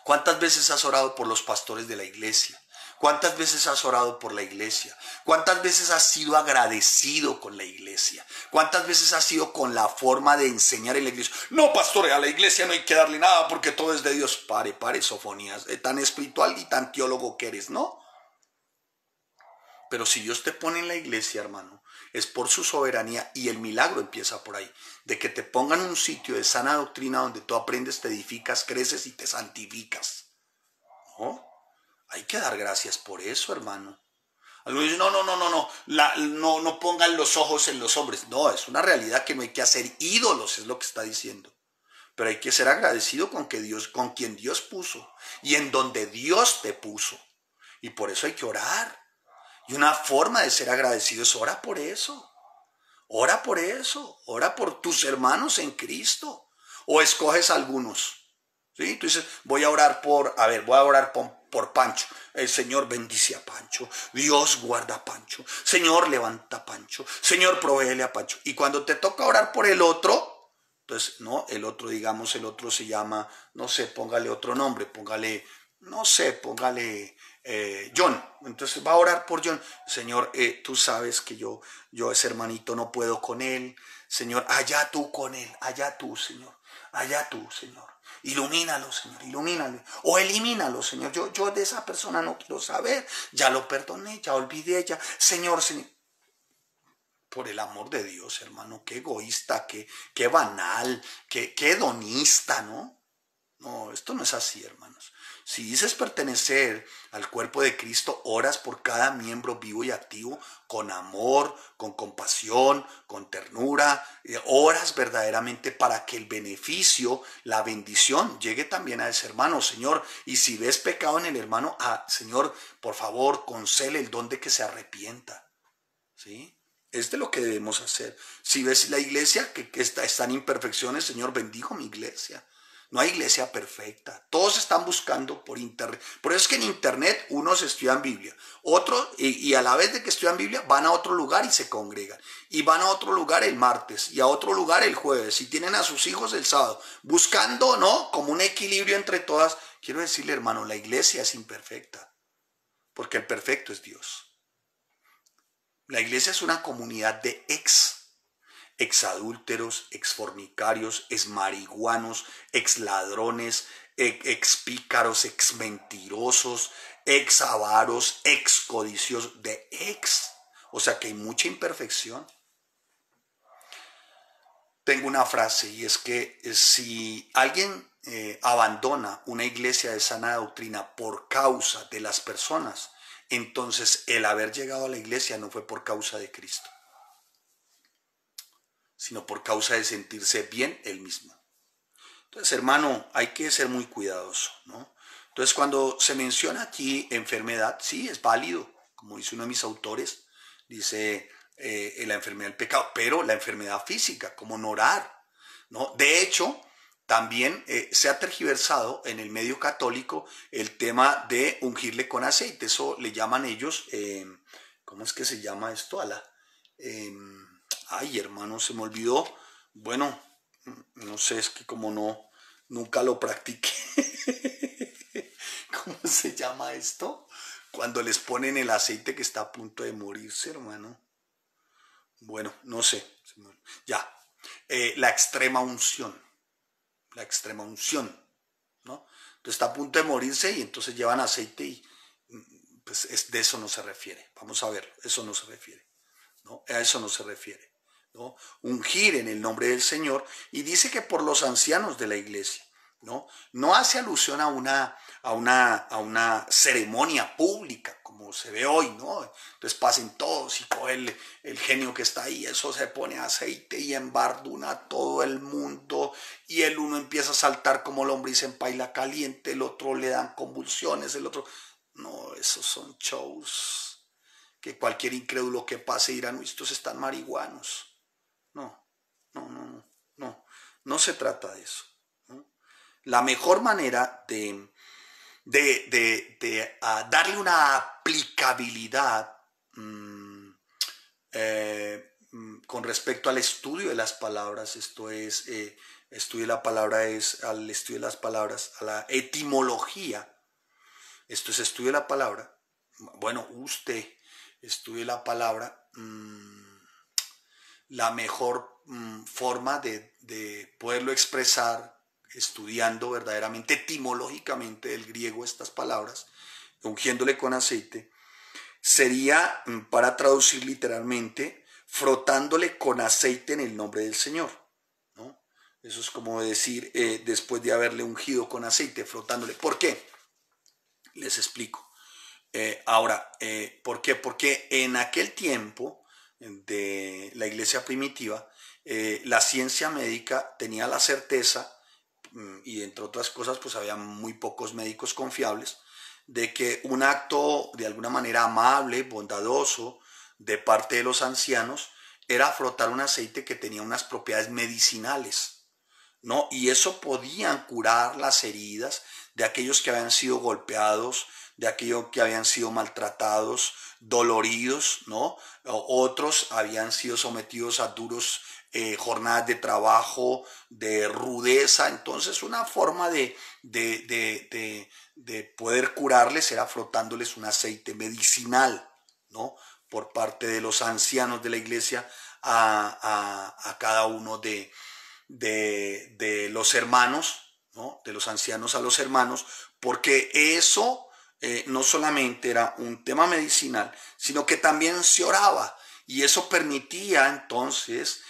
[SPEAKER 1] ¿Cuántas veces has orado por los pastores de la iglesia? ¿Cuántas veces has orado por la iglesia? ¿Cuántas veces has sido agradecido con la iglesia? ¿Cuántas veces has sido con la forma de enseñar en la iglesia? No, pastor, a la iglesia no hay que darle nada porque todo es de Dios. Pare, Sofonías, tan espiritual y tan teólogo que eres, ¿no? Pero si Dios te pone en la iglesia, hermano, es por su soberanía y el milagro empieza por ahí. De que te pongan un sitio de sana doctrina donde tú aprendes, te edificas, creces y te santificas. ¿No? Hay que dar gracias por eso, hermano. Algunos dicen, no pongan los ojos en los hombres. No, es una realidad que no hay que hacer ídolos, es lo que está diciendo. Pero hay que ser agradecido con quien Dios puso y en donde Dios te puso. Y por eso hay que orar. Y una forma de ser agradecido es ora por eso. Ora por eso. Ora por tus hermanos en Cristo. O escoges algunos. ¿Sí? Tú dices, voy a orar por Pancho. El Señor bendice a Pancho. Dios guarda a Pancho. Señor levanta a Pancho. Señor provéele a Pancho. Y cuando te toca orar por el otro, entonces, no, el otro se llama, no sé, póngale otro nombre, póngale John. Entonces va a orar por John. Señor, tú sabes que yo ese hermanito no puedo con él. Señor, allá tú con él, allá tú, Señor, allá tú, Señor. Ilumínalo, Señor, ilumínalo. O elimínalo, Señor. Yo de esa persona no quiero saber. Ya lo perdoné, ya olvidé, ya. Señor. Por el amor de Dios, hermano, qué egoísta, qué banal, qué hedonista, ¿no? No, esto no es así, hermanos. Si dices pertenecer al cuerpo de Cristo, oras por cada miembro vivo y activo con amor, con compasión, con ternura. Oras verdaderamente para que el beneficio, la bendición llegue también a ese hermano, Señor. Y si ves pecado en el hermano, Señor, por favor, concéle el don de que se arrepienta. ¿Sí? Es de lo que debemos hacer. Si ves la iglesia que está en imperfecciones, Señor, bendijo mi iglesia. No hay iglesia perfecta. Todos están buscando por internet. Por eso es que en internet unos estudian Biblia, otros, y a la vez de que estudian Biblia, van a otro lugar y se congregan. Y van a otro lugar el martes y a otro lugar el jueves. Y tienen a sus hijos el sábado. Buscando, ¿no? Como un equilibrio entre todas. Quiero decirle, hermano, la iglesia es imperfecta. Porque el perfecto es Dios. La iglesia es una comunidad de exadúlteros, exfornicarios, exmarihuanos, exladrones, expícaros, exmentirosos, exavaros, excodiciosos, O sea que hay mucha imperfección. Tengo una frase y es que si alguien abandona una iglesia de sana doctrina por causa de las personas, entonces el haber llegado a la iglesia no fue por causa de Cristo, sino por causa de sentirse bien él mismo. Entonces, hermano, hay que ser muy cuidadoso, ¿no? Entonces, cuando se menciona aquí enfermedad, sí, es válido, como dice uno de mis autores, dice la enfermedad del pecado, pero la enfermedad física, como no orar, ¿no? De hecho, también se ha tergiversado en el medio católico el tema de ungirle con aceite. Eso le llaman ellos, ¿cómo es que se llama esto? Ay, hermano, se me olvidó. Bueno, no sé, es que como nunca lo practiqué. ¿Cómo se llama esto? Cuando les ponen el aceite que está a punto de morirse, hermano. Bueno, no sé. Ya. La extrema unción. La extrema unción, ¿no? Entonces está a punto de morirse y entonces llevan aceite y pues de eso no se refiere. Vamos a ver, eso no se refiere, ¿no? A eso no se refiere, ¿no? Ungir en el nombre del Señor, y dice que por los ancianos de la iglesia, ¿no? No hace alusión a una ceremonia pública como se ve hoy, ¿no? Entonces pasen todos y coge el genio que está ahí, eso se pone aceite y embarduna a todo el mundo y el uno empieza a saltar como lombriz en paila caliente, el otro le dan convulsiones, el otro... No, esos son shows que cualquier incrédulo que pase dirá, no, estos están marihuanos. No. no se trata de eso, ¿no? La mejor manera de darle una aplicabilidad con respecto al estudio de las palabras, esto es, estudio de la palabra es al estudio de las palabras, a la etimología, esto es estudio de la palabra, bueno, usted estudie la palabra, la mejor forma de poderlo expresar estudiando verdaderamente etimológicamente del griego estas palabras, ungiéndole con aceite, sería, para traducir literalmente, frotándole con aceite en el nombre del Señor, ¿no? Eso es como decir, después de haberle ungido con aceite, frotándole. ¿Por qué? Les explico. ¿Por qué? Porque en aquel tiempo de la iglesia primitiva, la ciencia médica tenía la certeza, y entre otras cosas, pues había muy pocos médicos confiables, de que un acto de alguna manera amable, bondadoso, de parte de los ancianos, era frotar un aceite que tenía unas propiedades medicinales, ¿no? Y eso podían curar las heridas de aquellos que habían sido golpeados, de aquellos que habían sido maltratados, doloridos, ¿no? Otros habían sido sometidos a duros jornadas de trabajo, de rudeza. Entonces una forma de poder curarles era frotándoles un aceite medicinal, ¿no? Por parte de los ancianos de la iglesia a cada uno de los hermanos, ¿no? De los ancianos a los hermanos, porque eso no solamente era un tema medicinal, sino que también se oraba, y eso permitía entonces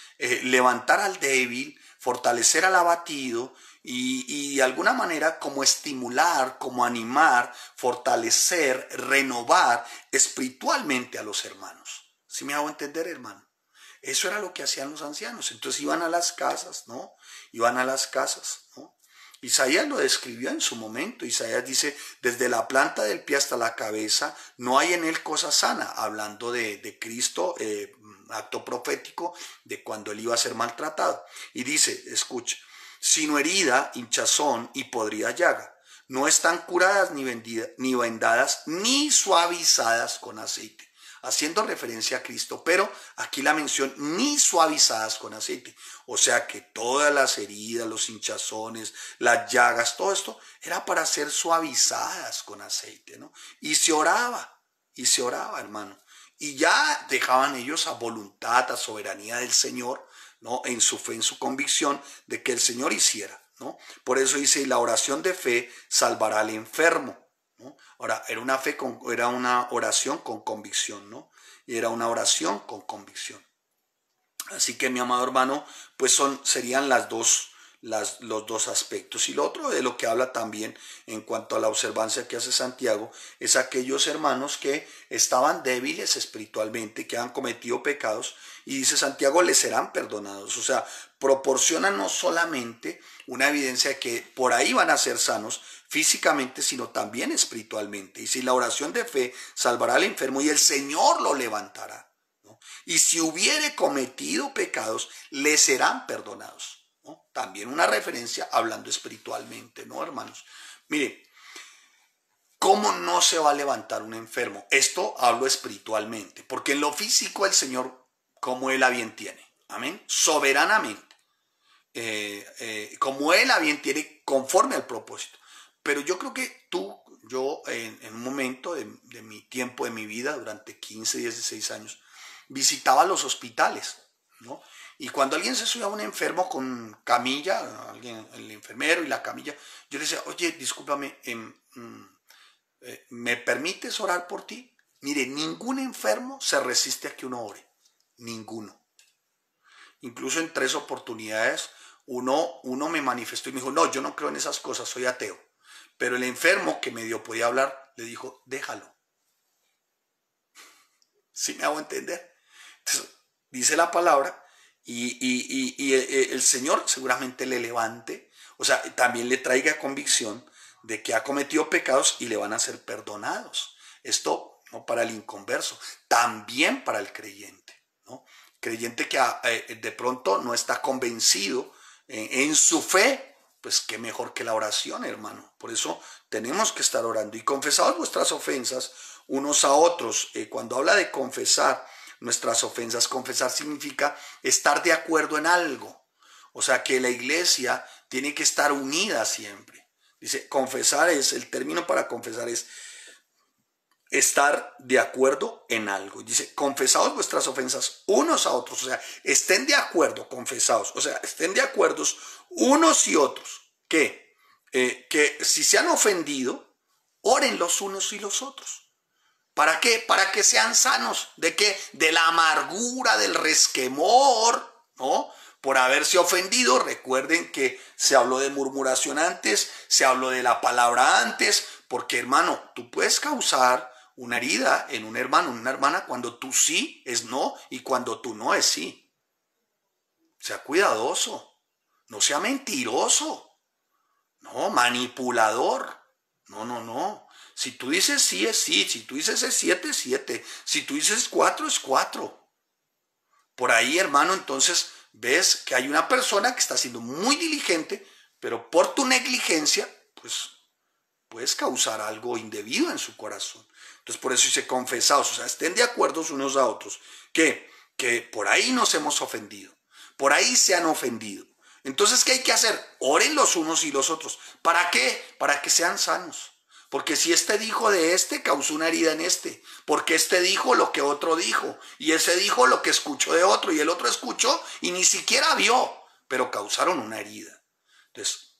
[SPEAKER 1] levantar al débil, fortalecer al abatido y de alguna manera como estimular, como animar, fortalecer, renovar espiritualmente a los hermanos. ¿Sí me hago entender, hermano? Eso era lo que hacían los ancianos. Entonces iban a las casas, ¿no? Iban a las casas, ¿no? Isaías lo describió en su momento. Isaías dice, desde la planta del pie hasta la cabeza, no hay en él cosa sana, hablando de Cristo, acto profético de cuando él iba a ser maltratado. Y dice, escuche, sino herida, hinchazón y podrida llaga. No están curadas ni vendadas, ni suavizadas con aceite, haciendo referencia a Cristo, pero aquí la mención ni suavizadas con aceite. O sea que todas las heridas, los hinchazones, las llagas, todo esto era para ser suavizadas con aceite, ¿no? Y se oraba, hermano. Y ya dejaban ellos a voluntad, a soberanía del Señor, ¿no? En su fe, en su convicción de que el Señor hiciera, ¿no? Por eso dice, la oración de fe salvará al enfermo, ¿no? Ahora, era una oración con convicción, ¿no? Y era una oración con convicción. Así que, mi amado hermano, pues serían los dos aspectos. Y lo otro de lo que habla también en cuanto a la observancia que hace Santiago es aquellos hermanos que estaban débiles espiritualmente, que han cometido pecados, y dice Santiago, les serán perdonados. O sea, proporciona no solamente una evidencia de que por ahí van a ser sanos físicamente, sino también espiritualmente. Y si la oración de fe salvará al enfermo y el Señor lo levantará, ¿no? Y si hubiere cometido pecados, le serán perdonados, ¿no? También una referencia hablando espiritualmente, ¿no, hermanos? Mire, ¿cómo no se va a levantar un enfermo? Esto hablo espiritualmente, porque en lo físico el Señor, como Él a bien tiene, amén, soberanamente, como Él a bien tiene, conforme al propósito. Pero yo creo que yo en un momento de mi tiempo, de mi vida, durante 15, 16 años, visitaba los hospitales, ¿no? Y cuando alguien se subía a un enfermo con camilla, el enfermero y la camilla, yo le decía, oye, discúlpame, ¿me permites orar por ti? Mire, ningún enfermo se resiste a que uno ore, ninguno. Incluso en 3 oportunidades uno me manifestó y me dijo, no, yo no creo en esas cosas, soy ateo. Pero el enfermo que medio podía hablar le dijo, déjalo. ¿Sí me hago entender? Entonces, dice la palabra y el Señor seguramente le levante, o sea, también le traiga convicción de que ha cometido pecados y le van a ser perdonados. Esto no para el inconverso, también para el creyente, ¿no? creyente que de pronto no está convencido en su fe, pues qué mejor que la oración, hermano. Por eso tenemos que estar orando y confesaos vuestras ofensas unos a otros. Cuando habla de confesar nuestras ofensas, confesar significa estar de acuerdo en algo. O sea que la iglesia tiene que estar unida siempre. Dice, confesar es, el término para confesar es estar de acuerdo en algo. Dice, confesaos vuestras ofensas unos a otros. O sea, estén de acuerdo, confesaos. O sea, estén de acuerdo unos y otros. Que si se han ofendido, oren los unos y los otros. ¿Para qué? Para que sean sanos. ¿De qué? De la amargura, del resquemor, ¿no? Por haberse ofendido. Recuerden que se habló de murmuración antes, se habló de la palabra antes, porque hermano, tú puedes causar una herida en un hermano, en una hermana, cuando tú sí es no y cuando tú no es sí. Sea cuidadoso, no sea mentiroso, no, manipulador, no. Si tú dices sí es sí, si tú dices es 7 es 7, si tú dices 4 es 4. Por ahí, hermano, entonces ves que hay una persona que está siendo muy diligente, pero por tu negligencia, pues puedes causar algo indebido en su corazón. Entonces por eso dice confesaos, o sea, estén de acuerdo unos a otros, que por ahí nos hemos ofendido, por ahí se han ofendido. Entonces, ¿qué hay que hacer? Oren los unos y los otros. ¿Para qué? Para que sean sanos. Porque si este dijo de este, causó una herida en este. Porque este dijo lo que otro dijo. Y ese dijo lo que escuchó de otro. Y el otro escuchó y ni siquiera vio. Pero causaron una herida. Entonces,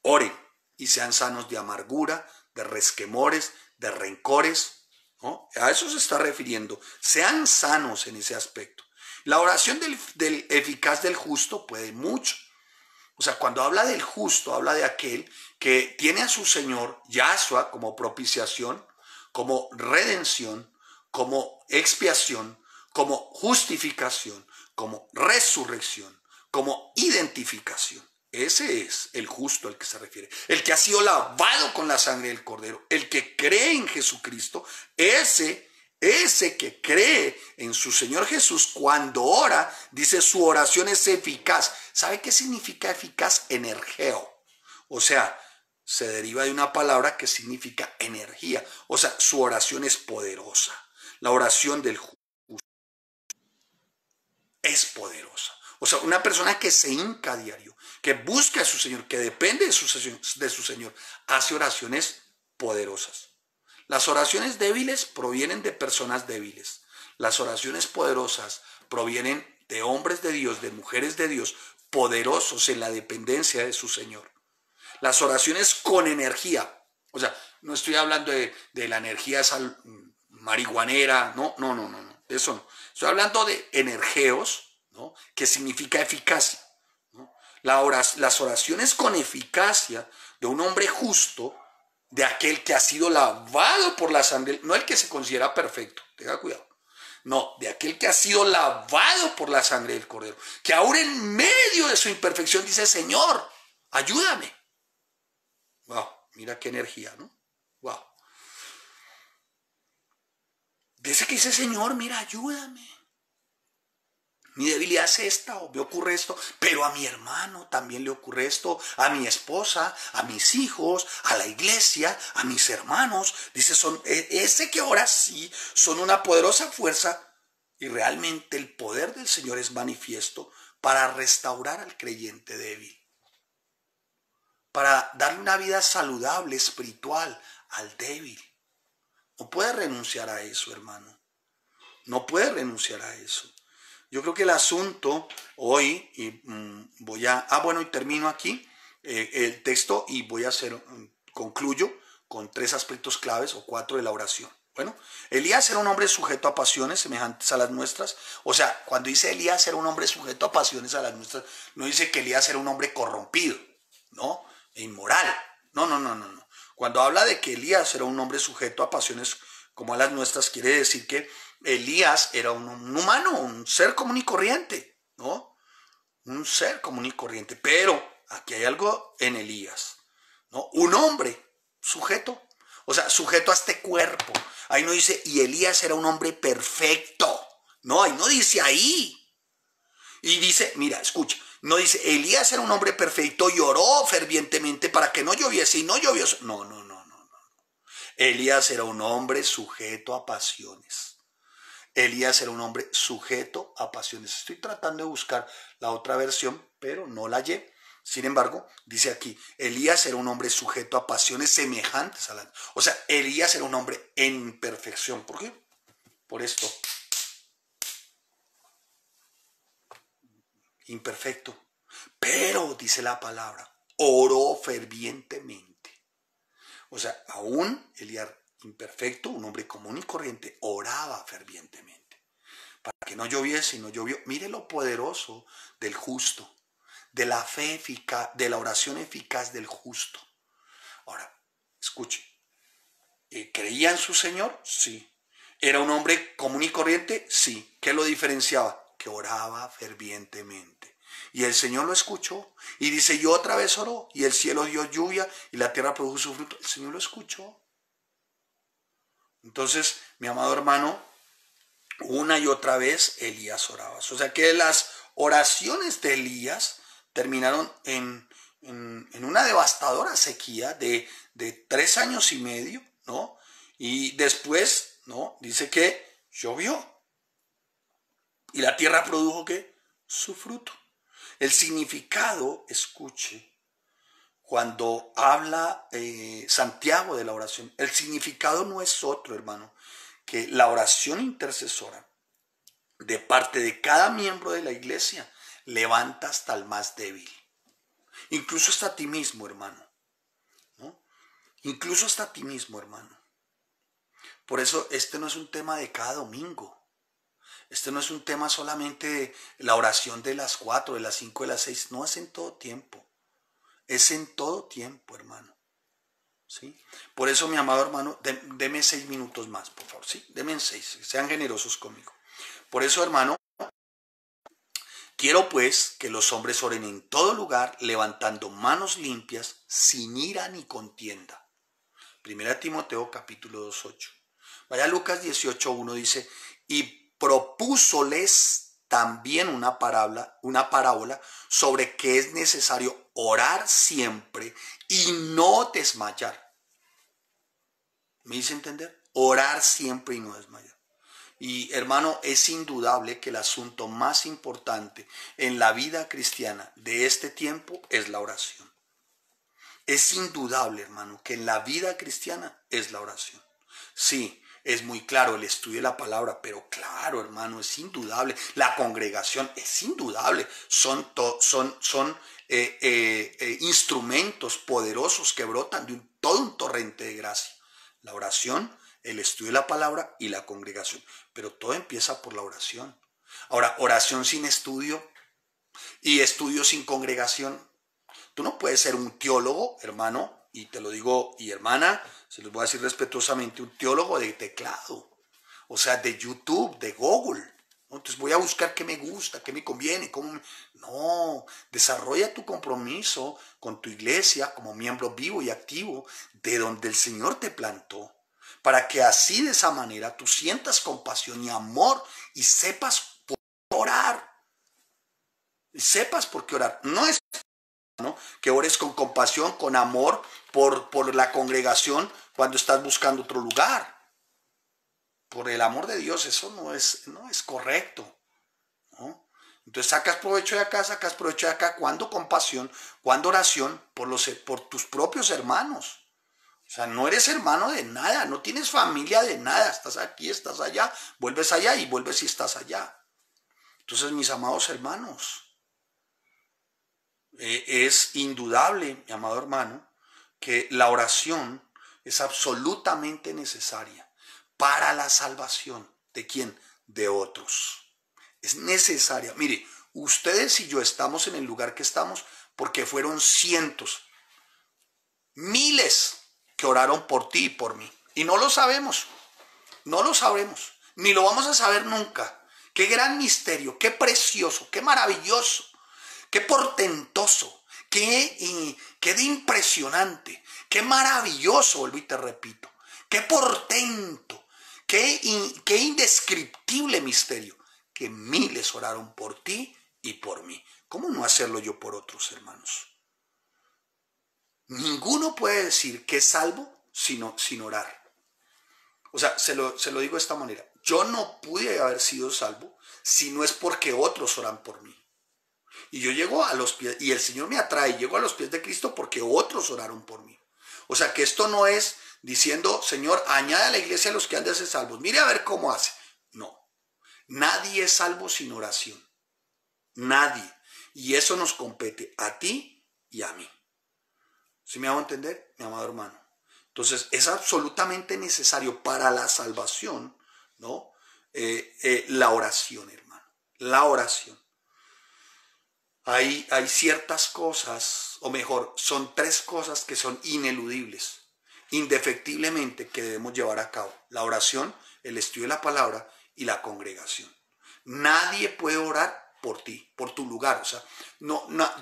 [SPEAKER 1] oren y sean sanos de amargura, de resquemores, de rencores, ¿no? A eso se está refiriendo. Sean sanos en ese aspecto. La oración del eficaz del justo puede mucho. O sea, cuando habla del justo, habla de aquel que tiene a su Señor, Yahshua, como propiciación, como redención, como expiación, como justificación, como resurrección, como identificación. Ese es el justo al que se refiere. El que ha sido lavado con la sangre del Cordero, el que cree en Jesucristo, ese que cree en su Señor Jesús, cuando ora, dice su oración es eficaz. ¿Sabe qué significa eficaz? Energeo. O sea, se deriva de una palabra que significa energía. O sea, su oración es poderosa. La oración del justo es poderosa. O sea, una persona que se hinca a diario, que busca a su Señor, que depende de su Señor, hace oraciones poderosas. Las oraciones débiles provienen de personas débiles. Las oraciones poderosas provienen de hombres de Dios, de mujeres de Dios, poderosos en la dependencia de su Señor. Las oraciones con energía. O sea, no estoy hablando de la energía esa marihuanera, no, eso no. Estoy hablando de energeos, ¿no? Que significa eficacia, ¿no? Las oraciones con eficacia de un hombre justo, de aquel que ha sido lavado por la sangre, no el que se considera perfecto, tenga cuidado, no, de aquel que ha sido lavado por la sangre del Cordero, que ahora en medio de su imperfección dice, Señor, ayúdame. Wow, mira qué energía, ¿no? Wow. Dice que dice, Señor, mira, ayúdame. Mi debilidad es esta, o me ocurre esto, pero a mi hermano también le ocurre esto, a mi esposa, a mis hijos, a la iglesia, a mis hermanos. Dice, ese que ahora sí son una poderosa fuerza y realmente el poder del Señor es manifiesto para restaurar al creyente débil, para darle una vida saludable, espiritual al débil. No puede renunciar a eso, hermano. No puede renunciar a eso. Yo creo que el asunto hoy, y y termino aquí el texto y concluyo con 3 aspectos claves o 4 de la oración. Bueno, Elías era un hombre sujeto a pasiones semejantes a las nuestras. O sea, cuando dice Elías era un hombre sujeto a pasiones a las nuestras, no dice que Elías era un hombre corrompido, ¿no? E inmoral. No. Cuando habla de que Elías era un hombre sujeto a pasiones como a las nuestras, quiere decir que Elías era un humano, un ser común y corriente, ¿no? Un ser común y corriente. Pero aquí hay algo en Elías, ¿no? Un hombre sujeto, o sea, sujeto a este cuerpo. Ahí no dice, y Elías era un hombre perfecto. No, ahí no dice ahí. Y dice, mira, escucha, no dice, Elías era un hombre perfecto y oró fervientemente para que no lloviese y no llovió. No, no, no, no. Elías era un hombre sujeto a pasiones. Elías era un hombre sujeto a pasiones. Estoy tratando de buscar la otra versión, pero no la hallé. Sin embargo, dice aquí, Elías era un hombre sujeto a pasiones semejantes a las... O sea, Elías era un hombre en perfección. ¿Por qué? Por esto. Imperfecto. Pero, dice la palabra, oró fervientemente. O sea, aún Elías imperfecto, un hombre común y corriente, oraba fervientemente para que no lloviese y no llovió. Mire lo poderoso del justo, de la fe eficaz, de la oración eficaz del justo. Ahora, escuche, ¿creía en su Señor? Sí. ¿Era un hombre común y corriente? Sí. ¿Qué lo diferenciaba? Que oraba fervientemente. Y el Señor lo escuchó y dice, y otra vez oró, y el cielo dio lluvia y la tierra produjo su fruto. El Señor lo escuchó. Entonces, mi amado hermano, una y otra vez Elías oraba. O sea que las oraciones de Elías terminaron en una devastadora sequía de 3 años y medio, ¿no? Y después, ¿no? Dice que llovió. Y la tierra produjo, ¿qué? Su fruto. El significado, escuche, cuando habla Santiago de la oración, el significado no es otro, hermano, que la oración intercesora de parte de cada miembro de la iglesia levanta hasta el más débil. Incluso hasta ti mismo, hermano, ¿no? Incluso hasta ti mismo, hermano. Por eso este no es un tema de cada domingo. Este no es un tema solamente de la oración de las 4, de las 5, de las 6. No, es en todo tiempo. Es en todo tiempo, hermano. ¿Sí? Por eso, mi amado hermano, deme 6 minutos más, por favor. ¿Sí? Deme 6. Sean generosos conmigo. Por eso, hermano, quiero pues que los hombres oren en todo lugar, levantando manos limpias, sin ira ni contienda. 1 Timoteo capítulo 2:8. Vaya a Lucas 18:1, dice, y propúsoles también una parábola sobre que es necesario orar siempre y no desmayar. ¿Me hice entender? Orar siempre y no desmayar. Y hermano, es indudable que el asunto más importante en la vida cristiana de este tiempo es la oración. Es indudable, hermano, que en la vida cristiana es la oración. Sí, es muy claro el estudio de la palabra, pero claro, hermano, es indudable. La congregación es indudable. Son instrumentos poderosos que brotan de todo un torrente de gracia. La oración, el estudio de la palabra y la congregación. Pero todo empieza por la oración. Ahora, oración sin estudio y estudio sin congregación. Tú no puedes ser un teólogo, hermano, y te lo digo, y hermana, se los voy a decir respetuosamente, un teólogo de teclado, o sea, de YouTube, de Google. ¿No? Entonces voy a buscar qué me gusta, qué me conviene, cómo... No, desarrolla tu compromiso con tu iglesia como miembro vivo y activo de donde el Señor te plantó, para que así de esa manera tú sientas compasión y amor y sepas por qué orar. Y sepas por qué orar. No es, ¿no?, que ores con compasión, con amor por la congregación cuando estás buscando otro lugar. Por el amor de Dios, eso no es correcto, ¿no? Entonces sacas provecho de acá, cuando compasión, cuando oración por tus propios hermanos. O sea, no eres hermano de nada, no tienes familia de nada, estás aquí, estás allá, vuelves allá y vuelves y estás allá. Entonces, mis amados hermanos, es indudable, mi amado hermano, que la oración es absolutamente necesaria para la salvación. ¿De quién? De otros. Es necesaria. Mire, ustedes y yo estamos en el lugar que estamos porque fueron cientos, miles que oraron por ti y por mí. Y no lo sabemos, no lo sabremos, ni lo vamos a saber nunca. Qué gran misterio, qué precioso, qué maravilloso, qué portentoso, qué de impresionante, qué maravilloso, vuelvo y te repito, qué portento, qué indescriptible misterio, que miles oraron por ti y por mí. ¿Cómo no hacerlo yo por otros, hermanos? Ninguno puede decir que es salvo sin orar. O sea, se lo digo de esta manera. Yo no pude haber sido salvo si no es porque otros oran por mí. Y yo llego a los pies, y el Señor me atrae, llego a los pies de Cristo porque otros oraron por mí. O sea, que esto no es diciendo, Señor, añade a la iglesia a los que han de ser salvos. Mire a ver cómo hace. No. Nadie es salvo sin oración. Nadie. Y eso nos compete a ti y a mí. ¿Sí me hago entender, mi amado hermano? Entonces, es absolutamente necesario para la salvación, ¿no? La oración, hermano. La oración. Hay ciertas cosas, o mejor, son 3 cosas que son ineludibles, indefectiblemente, que debemos llevar a cabo. La oración, el estudio de la palabra y la congregación. Nadie puede orar por ti, por tu lugar. O sea,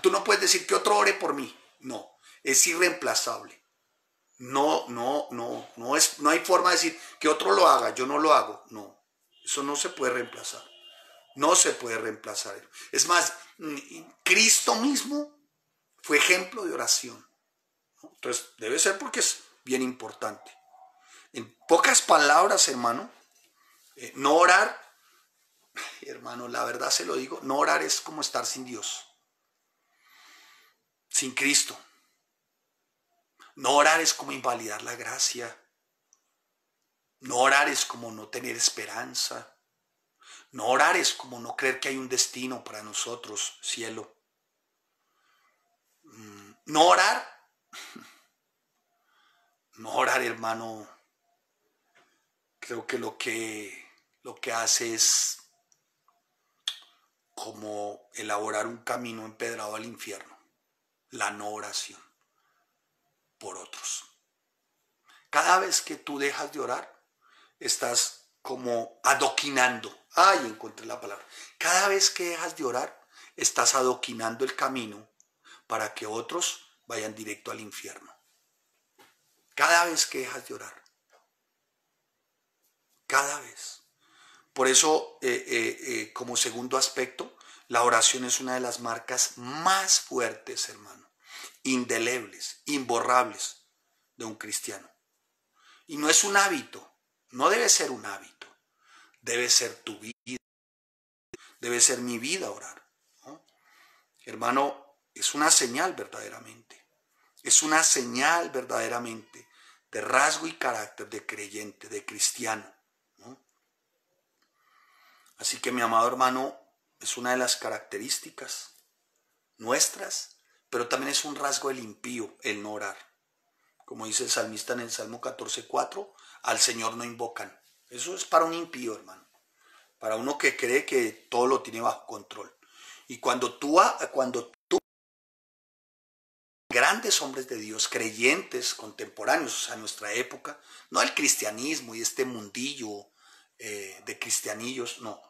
[SPEAKER 1] tú no puedes decir que otro ore por mí. No, es irreemplazable. No hay forma de decir que otro lo haga, yo no lo hago. No, eso no se puede reemplazar. No se puede reemplazar. Es más, Cristo mismo fue ejemplo de oración, ¿no? Entonces, debe ser porque es bien importante. En pocas palabras, hermano, no orar, hermano, la verdad se lo digo, no orar es como estar sin Dios, sin Cristo. No orar es como invalidar la gracia. No orar es como no tener esperanza. No orar es como no creer que hay un destino para nosotros, cielo. No orar, hermano, creo que lo que hace es como elaborar un camino empedrado al infierno, la no oración por otros. Cada vez que tú dejas de orar, estás como adoquinando. Ay, encontré la palabra. Cada vez que dejas de orar, estás adoquinando el camino para que otros vayan directo al infierno. Cada vez que dejas de orar. Cada vez. Por eso, como segundo aspecto, la oración es una de las marcas más fuertes, hermano, indelebles, imborrables de un cristiano. Y no es un hábito, no debe ser un hábito, debe ser tu vida, debe ser mi vida orar, ¿no? Hermano, es una señal verdaderamente, es una señal verdaderamente de rasgo y carácter de creyente, de cristiano, ¿no? Así que, mi amado hermano, es una de las características nuestras, pero también es un rasgo del impío el no orar. Como dice el salmista en el Salmo 14:4, al Señor no invocan. Eso es para un impío, hermano. Para uno que cree que todo lo tiene bajo control. Y cuando tú grandes hombres de Dios, creyentes, contemporáneos a nuestra época, no el cristianismo y este mundillo de cristianillos, no.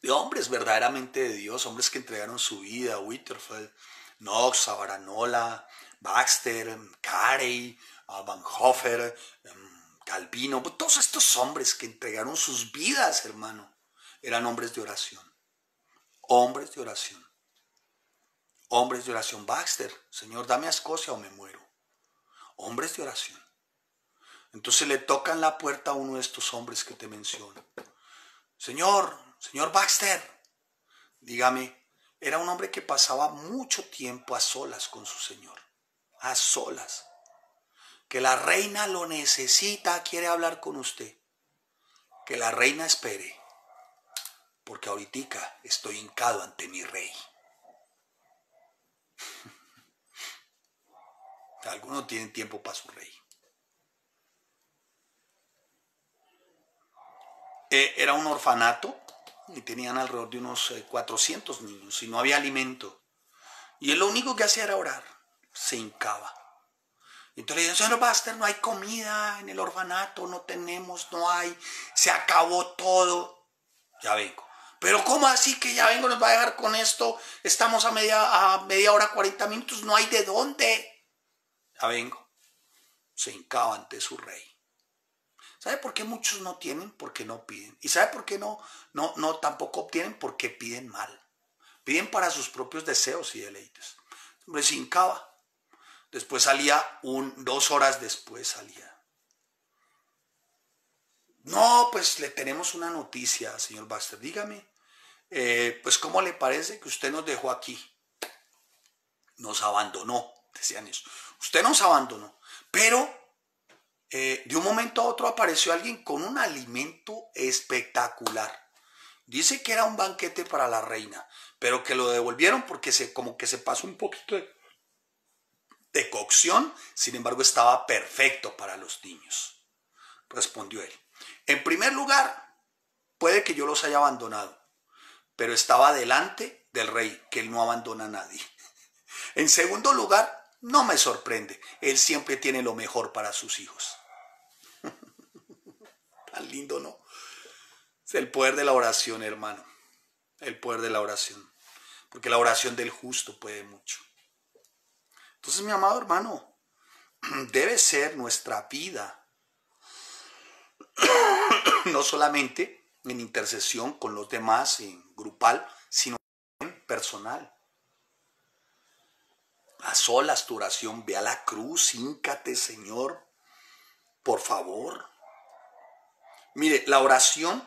[SPEAKER 1] De hombres verdaderamente de Dios, hombres que entregaron su vida, Whitefield, Knox, Savaranola, Baxter, Carey, Van Hoffer, Calvino, todos estos hombres que entregaron sus vidas, hermano, eran hombres de oración. Hombres de oración. Hombres de oración. Baxter, Señor, dame a Escocia o me muero. Hombres de oración. Entonces le tocan la puerta a uno de estos hombres que te menciono. Señor Baxter, dígame, era un hombre que pasaba mucho tiempo a solas con su Señor. A solas. Que la reina lo necesita, quiere hablar con usted. Que la reina espere, porque ahorita estoy hincado ante mi rey. Algunos tienen tiempo para su rey. Era un orfanato y tenían alrededor de unos 400 niños y no había alimento. Y él lo único que hacía era orar, se hincaba. Entonces le dijeron, señor Baxter, no hay comida en el orfanato, no tenemos, no hay, se acabó todo. Ya vengo. Pero ¿cómo así que ya vengo, nos va a dejar con esto? Estamos a media hora, 40 minutos, no hay de dónde. Ya vengo. Se hincaba ante su rey. ¿Sabe por qué muchos no tienen? Porque no piden. ¿Y sabe por qué no tampoco obtienen? Porque piden mal. Piden para sus propios deseos y deleites. Hombre, se hincaba. Después salía 2 horas después salía. No, pues le tenemos una noticia, señor Baxter. Dígame, pues ¿cómo le parece que usted nos dejó aquí? Nos abandonó, decían eso. Usted nos abandonó, pero de un momento a otro apareció alguien con un alimento espectacular. Dice que era un banquete para la reina, pero que lo devolvieron porque como que se pasó un poquito de cocción. Sin embargo, estaba perfecto para los niños. Respondió él. En primer lugar, puede que yo los haya abandonado, pero estaba delante del rey, que él no abandona a nadie. En segundo lugar, no me sorprende. Él siempre tiene lo mejor para sus hijos. Tan lindo, ¿no? Es el poder de la oración, hermano. El poder de la oración. Porque la oración del justo puede mucho. Entonces, mi amado hermano, debe ser nuestra vida, no solamente en intercesión con los demás, en grupal, sino en personal. A solas tu oración, ve a la cruz, híncate, Señor, por favor. Mire, la oración,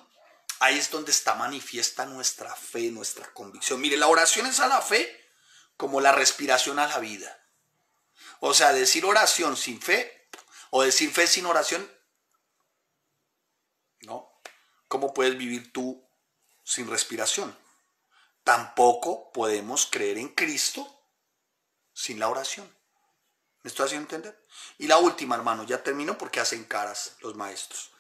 [SPEAKER 1] ahí es donde está manifiesta nuestra fe, nuestra convicción. Mire, la oración es a la fe como la respiración a la vida. O sea, decir oración sin fe o decir fe sin oración, ¿no? ¿Cómo puedes vivir tú sin respiración? Tampoco podemos creer en Cristo sin la oración. ¿Me estoy haciendo entender? Y la última, hermano, ya termino porque hacen caras los maestros.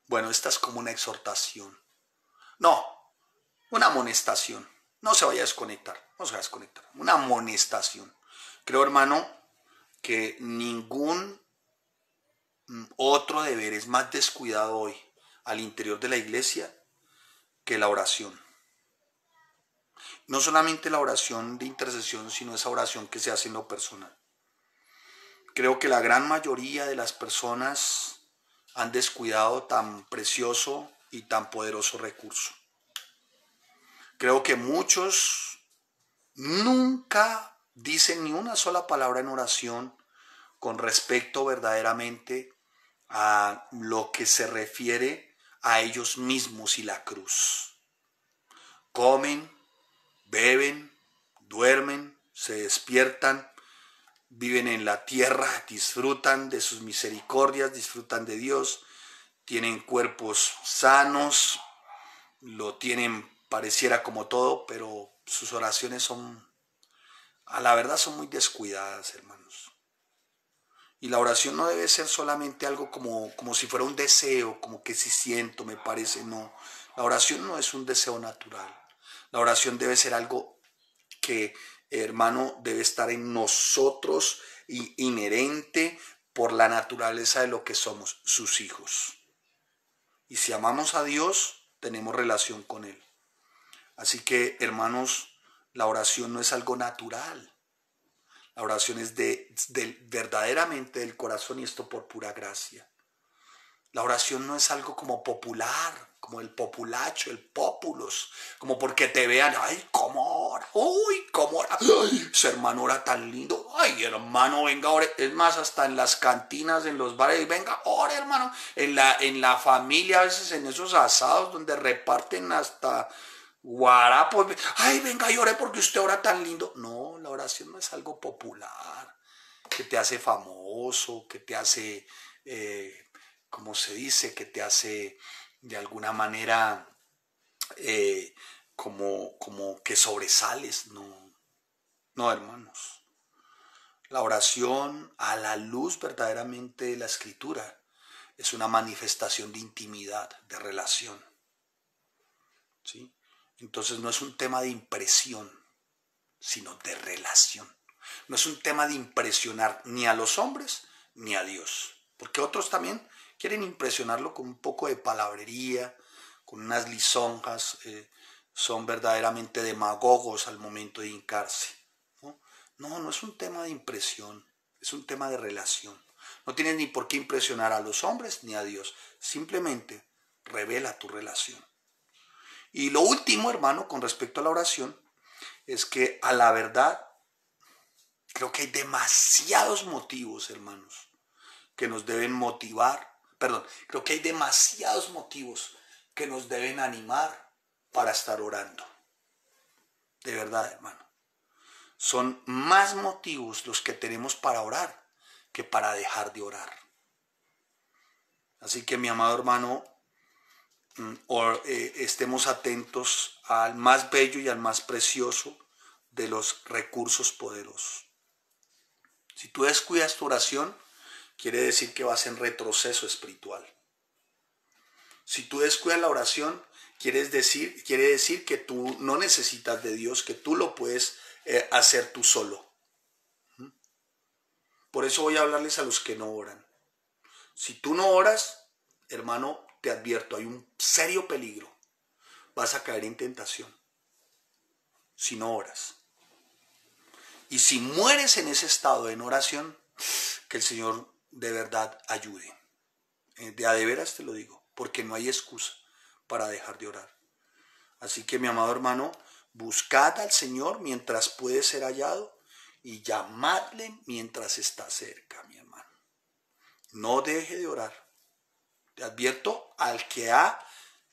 [SPEAKER 1] Bueno, esta es como una exhortación. No, una amonestación. No se vaya a desconectar, no se vaya a desconectar. Una amonestación. Creo, hermano, que ningún otro deber es más descuidado hoy al interior de la iglesia que la oración. No solamente la oración de intercesión, sino esa oración que se hace en lo personal. Creo que la gran mayoría de las personas han descuidado tan precioso y tan poderoso recurso. Creo que muchos nunca dicen ni una sola palabra en oración con respecto verdaderamente a lo que se refiere a ellos mismos y la cruz. Comen, beben, duermen, se despiertan, viven en la tierra, disfrutan de sus misericordias, disfrutan de Dios, tienen cuerpos sanos, lo tienen pareciera como todo, pero sus oraciones son, a la verdad, son muy descuidadas, hermanos. Y la oración no debe ser solamente algo como si fuera un deseo, como que si siento, me parece, no. La oración no es un deseo natural. La oración debe ser algo que, hermano, debe estar en nosotros y inherente por la naturaleza de lo que somos, sus hijos. Y si amamos a Dios, tenemos relación con Él. Así que, hermanos, la oración no es algo natural. La oración es verdaderamente del corazón y esto por pura gracia. La oración no es algo como popular, como el populacho, el populos, como porque te vean, ay, cómo ora, uy, cómo ora, ay, ese hermano ora tan lindo, ay, hermano, venga, ore. Es más, hasta en las cantinas, en los bares, venga, ore, hermano, en la familia, a veces en esos asados donde reparten hasta guarapos, ay, venga y ore porque usted ora tan lindo. No, la oración no es algo popular, que te hace famoso, que te hace, como se dice, que te hace de alguna manera como que sobresales. No, no, hermanos. La oración a la luz verdaderamente de la Escritura es una manifestación de intimidad, de relación. ¿Sí? Entonces no es un tema de impresión, sino de relación. No es un tema de impresionar ni a los hombres ni a Dios. Porque otros también quieren impresionarlo con un poco de palabrería, con unas lisonjas, son verdaderamente demagogos al momento de hincarse. No, no es un tema de impresión, es un tema de relación. No tienes ni por qué impresionar a los hombres ni a Dios. Simplemente revela tu relación. Y lo último, hermano, con respecto a la oración, es que a la verdad creo que hay demasiados motivos, hermanos, que nos deben motivar. Perdón, creo que hay demasiados motivos que nos deben animar para estar orando. De verdad, hermano. Son más motivos los que tenemos para orar que para dejar de orar. Así que, mi amado hermano, estemos atentos al más bello y al más precioso de los recursos poderosos. Si tú descuidas tu oración, quiere decir que vas en retroceso espiritual. Si tú descuidas la oración, quiere decir que tú no necesitas de Dios, que tú lo puedes hacer tú solo. Por eso voy a hablarles a los que no oran. Si tú no oras, hermano, te advierto, hay un serio peligro. Vas a caer en tentación si no oras. Y si mueres en ese estado en oración, que el Señor de verdad ayude. De a de veras te lo digo, porque no hay excusa para dejar de orar. Así que, mi amado hermano, buscad al Señor mientras puede ser hallado y llamadle mientras está cerca, mi hermano. No deje de orar. Te advierto al que ha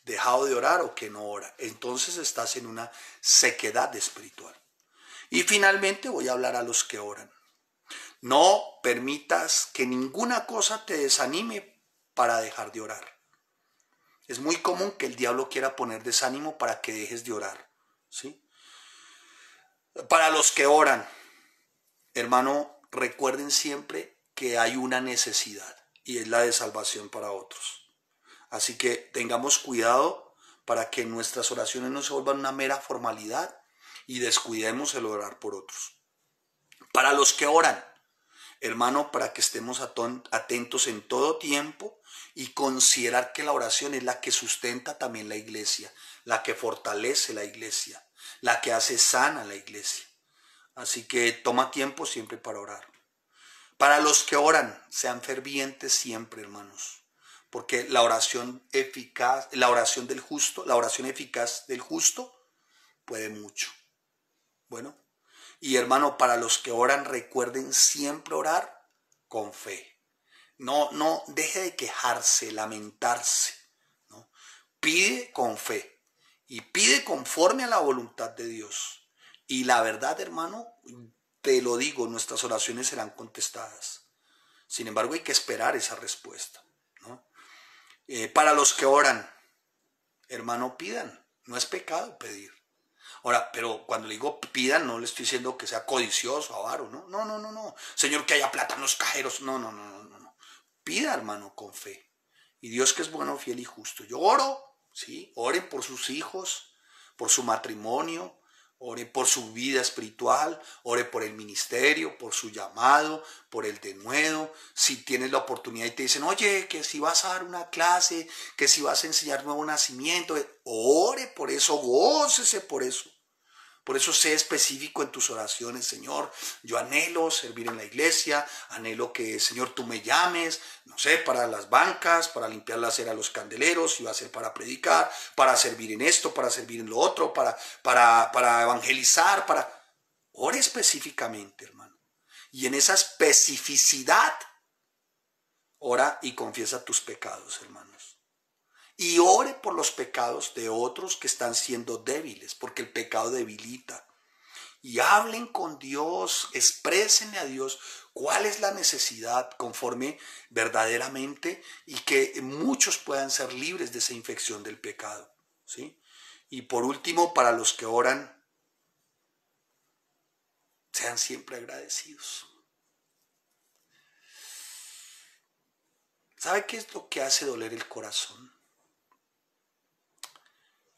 [SPEAKER 1] dejado de orar o que no ora. Entonces estás en una sequedad espiritual. Y finalmente voy a hablar a los que oran. No permitas que ninguna cosa te desanime para dejar de orar. Es muy común que el diablo quiera poner desánimo para que dejes de orar, ¿sí? Para los que oran, hermano, recuerden siempre que hay una necesidad y es la de salvación para otros. Así que tengamos cuidado para que nuestras oraciones no se vuelvan una mera formalidad y descuidemos el orar por otros. Para los que oran, hermano, para que estemos atentos en todo tiempo y considerar que la oración es la que sustenta también la iglesia, la que fortalece la iglesia, la que hace sana la iglesia. Así que toma tiempo siempre para orar. Para los que oran, sean fervientes siempre, hermanos, porque la oración eficaz, la oración eficaz del justo puede mucho. Bueno, y hermano, para los que oran, recuerden siempre orar con fe. No deje de quejarse, lamentarse, ¿no? Pide con fe y pide conforme a la voluntad de Dios. Y la verdad, hermano, te lo digo, nuestras oraciones serán contestadas. Sin embargo, hay que esperar esa respuesta, ¿no? Para los que oran, hermano, pidan. No es pecado pedir. Ahora, pero cuando le digo pidan, no le estoy diciendo que sea codicioso, avaro, ¿no? No. Señor, que haya plata en los cajeros. No. Pida, hermano, con fe. Y Dios, que es bueno, fiel y justo. Yo oro, ¿sí? Oren por sus hijos, por su matrimonio, ore por su vida espiritual, ore por el ministerio, por su llamado, por el denuedo. Si tienes la oportunidad y te dicen, oye, que si vas a dar una clase, que si vas a enseñar nuevo nacimiento, ore por eso, gócese por eso. Por eso sé específico en tus oraciones, Señor. Yo anhelo servir en la iglesia, anhelo que, Señor, tú me llames, no sé, para las bancas, para limpiar la cera a los candeleros, si va a ser para predicar, para servir en esto, para servir en lo otro, para evangelizar, Ore específicamente, hermano. Y en esa especificidad, ora y confiesa tus pecados, hermanos. Y ore por los pecados de otros que están siendo débiles, porque el pecado debilita. Y hablen con Dios, exprésenle a Dios cuál es la necesidad conforme verdaderamente y que muchos puedan ser libres de esa infección del pecado, ¿sí? Y por último, para los que oran, sean siempre agradecidos. ¿Sabe qué es lo que hace doler el corazón?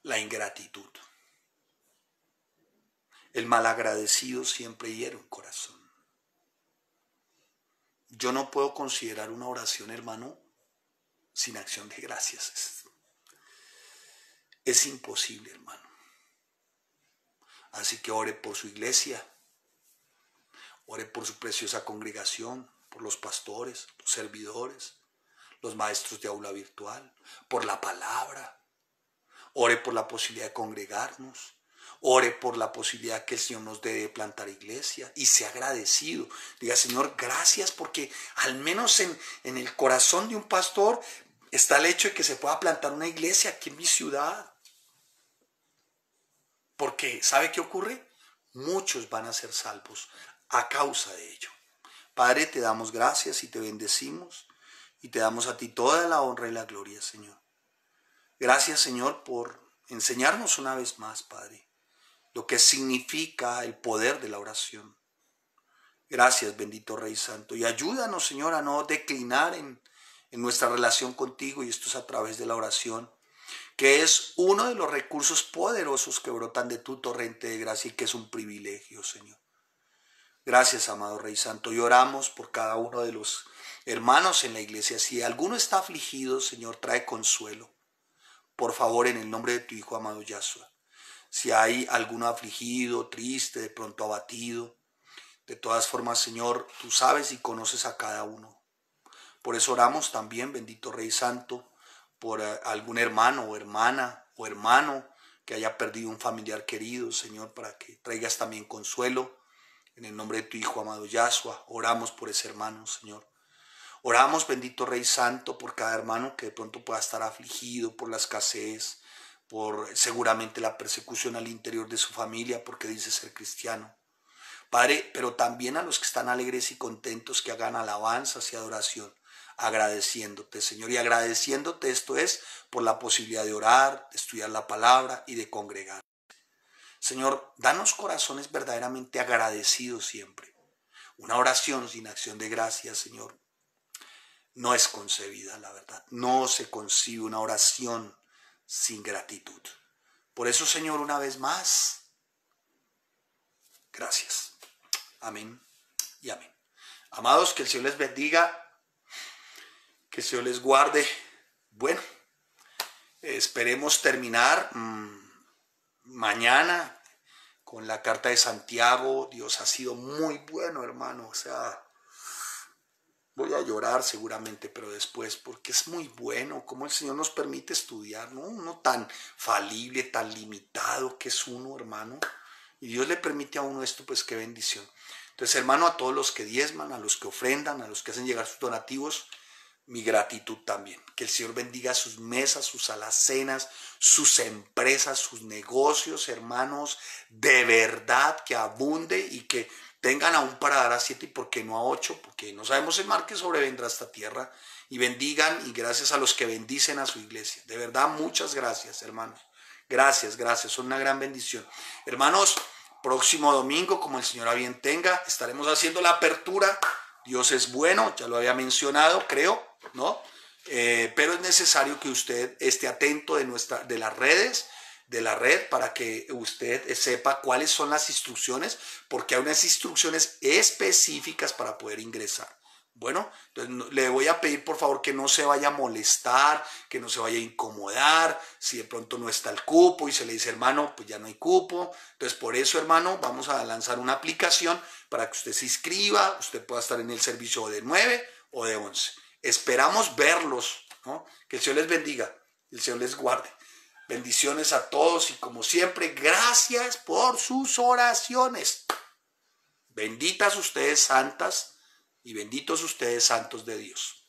[SPEAKER 1] La ingratitud. El malagradecido siempre hiere un corazón. Yo no puedo considerar una oración, hermano, sin acción de gracias. Es imposible, hermano. Así que ore por su iglesia, ore por su preciosa congregación, por los pastores, los servidores, los maestros de aula virtual, por la palabra. Ore por la posibilidad de congregarnos. Ore por la posibilidad que el Señor nos dé de plantar iglesia y sea agradecido. Diga, Señor, gracias porque al menos en el corazón de un pastor está el hecho de que se pueda plantar una iglesia aquí en mi ciudad. Porque, ¿sabe qué ocurre? Muchos van a ser salvos a causa de ello. Padre, te damos gracias y te bendecimos y te damos a ti toda la honra y la gloria, Señor. Gracias, Señor, por enseñarnos una vez más, Padre, lo que significa el poder de la oración. Gracias, bendito Rey Santo, y ayúdanos, Señor, a no declinar en nuestra relación contigo, y esto es a través de la oración, que es uno de los recursos poderosos que brotan de tu torrente de gracia y que es un privilegio, Señor. Gracias, amado Rey Santo, y oramos por cada uno de los hermanos en la iglesia. Si alguno está afligido, Señor, trae consuelo. Por favor, en el nombre de tu Hijo amado Yahshua. Si hay alguno afligido, triste, de pronto abatido, de todas formas, Señor, tú sabes y conoces a cada uno. Por eso oramos también, bendito Rey Santo, por algún hermano o hermana o hermano que haya perdido un familiar querido, Señor, para que traigas también consuelo. En el nombre de tu Hijo amado Yahshua, oramos por ese hermano, Señor. Oramos, bendito Rey Santo, por cada hermano que de pronto pueda estar afligido por la escasez, por seguramente la persecución al interior de su familia, porque dice ser cristiano. Padre, pero también a los que están alegres y contentos, que hagan alabanzas y adoración, agradeciéndote, Señor. Y agradeciéndote, esto es, por la posibilidad de orar, de estudiar la palabra y de congregar. Señor, danos corazones verdaderamente agradecidos siempre. Una oración sin acción de gracias, Señor, no es concebida, la verdad. No se concibe una oración sin gratitud. Por eso, Señor, una vez más, gracias. Amén y amén. Amados, que el Señor les bendiga, que el Señor les guarde. Bueno, esperemos terminar mañana con la carta de Santiago. Dios ha sido muy bueno, hermano. O sea, voy a llorar seguramente, pero después, porque es muy bueno cómo el Señor nos permite estudiar, ¿no? Uno tan falible, tan limitado que es uno, hermano. Y Dios le permite a uno esto, pues qué bendición. Entonces, hermano, a todos los que diezman, a los que ofrendan, a los que hacen llegar sus donativos, mi gratitud también. Que el Señor bendiga sus mesas, sus alacenas, sus empresas, sus negocios, hermanos. De verdad que abunde y que tengan aún para dar a 7 y por qué no a 8, porque no sabemos el mal que sobrevendrá a esta tierra. Y bendigan, y gracias a los que bendicen a su iglesia. De verdad, muchas gracias, hermanos. Gracias, gracias, son una gran bendición. Hermanos, próximo domingo, como el Señor a bien tenga, estaremos haciendo la apertura. Dios es bueno, ya lo había mencionado, creo, ¿no? Pero es necesario que usted esté atento de las redes, de la red, para que usted sepa cuáles son las instrucciones, porque hay unas instrucciones específicas para poder ingresar. Bueno, entonces le voy a pedir por favor que no se vaya a molestar, que no se vaya a incomodar, si de pronto no está el cupo y se le dice, hermano, pues ya no hay cupo. Entonces por eso, hermano, vamos a lanzar una aplicación para que usted se inscriba, usted pueda estar en el servicio de 9 o de 11. Esperamos verlos, ¿no? Que el Señor les bendiga, el Señor les guarde. Bendiciones a todos y como siempre, gracias por sus oraciones. Benditas ustedes santas y benditos ustedes santos de Dios.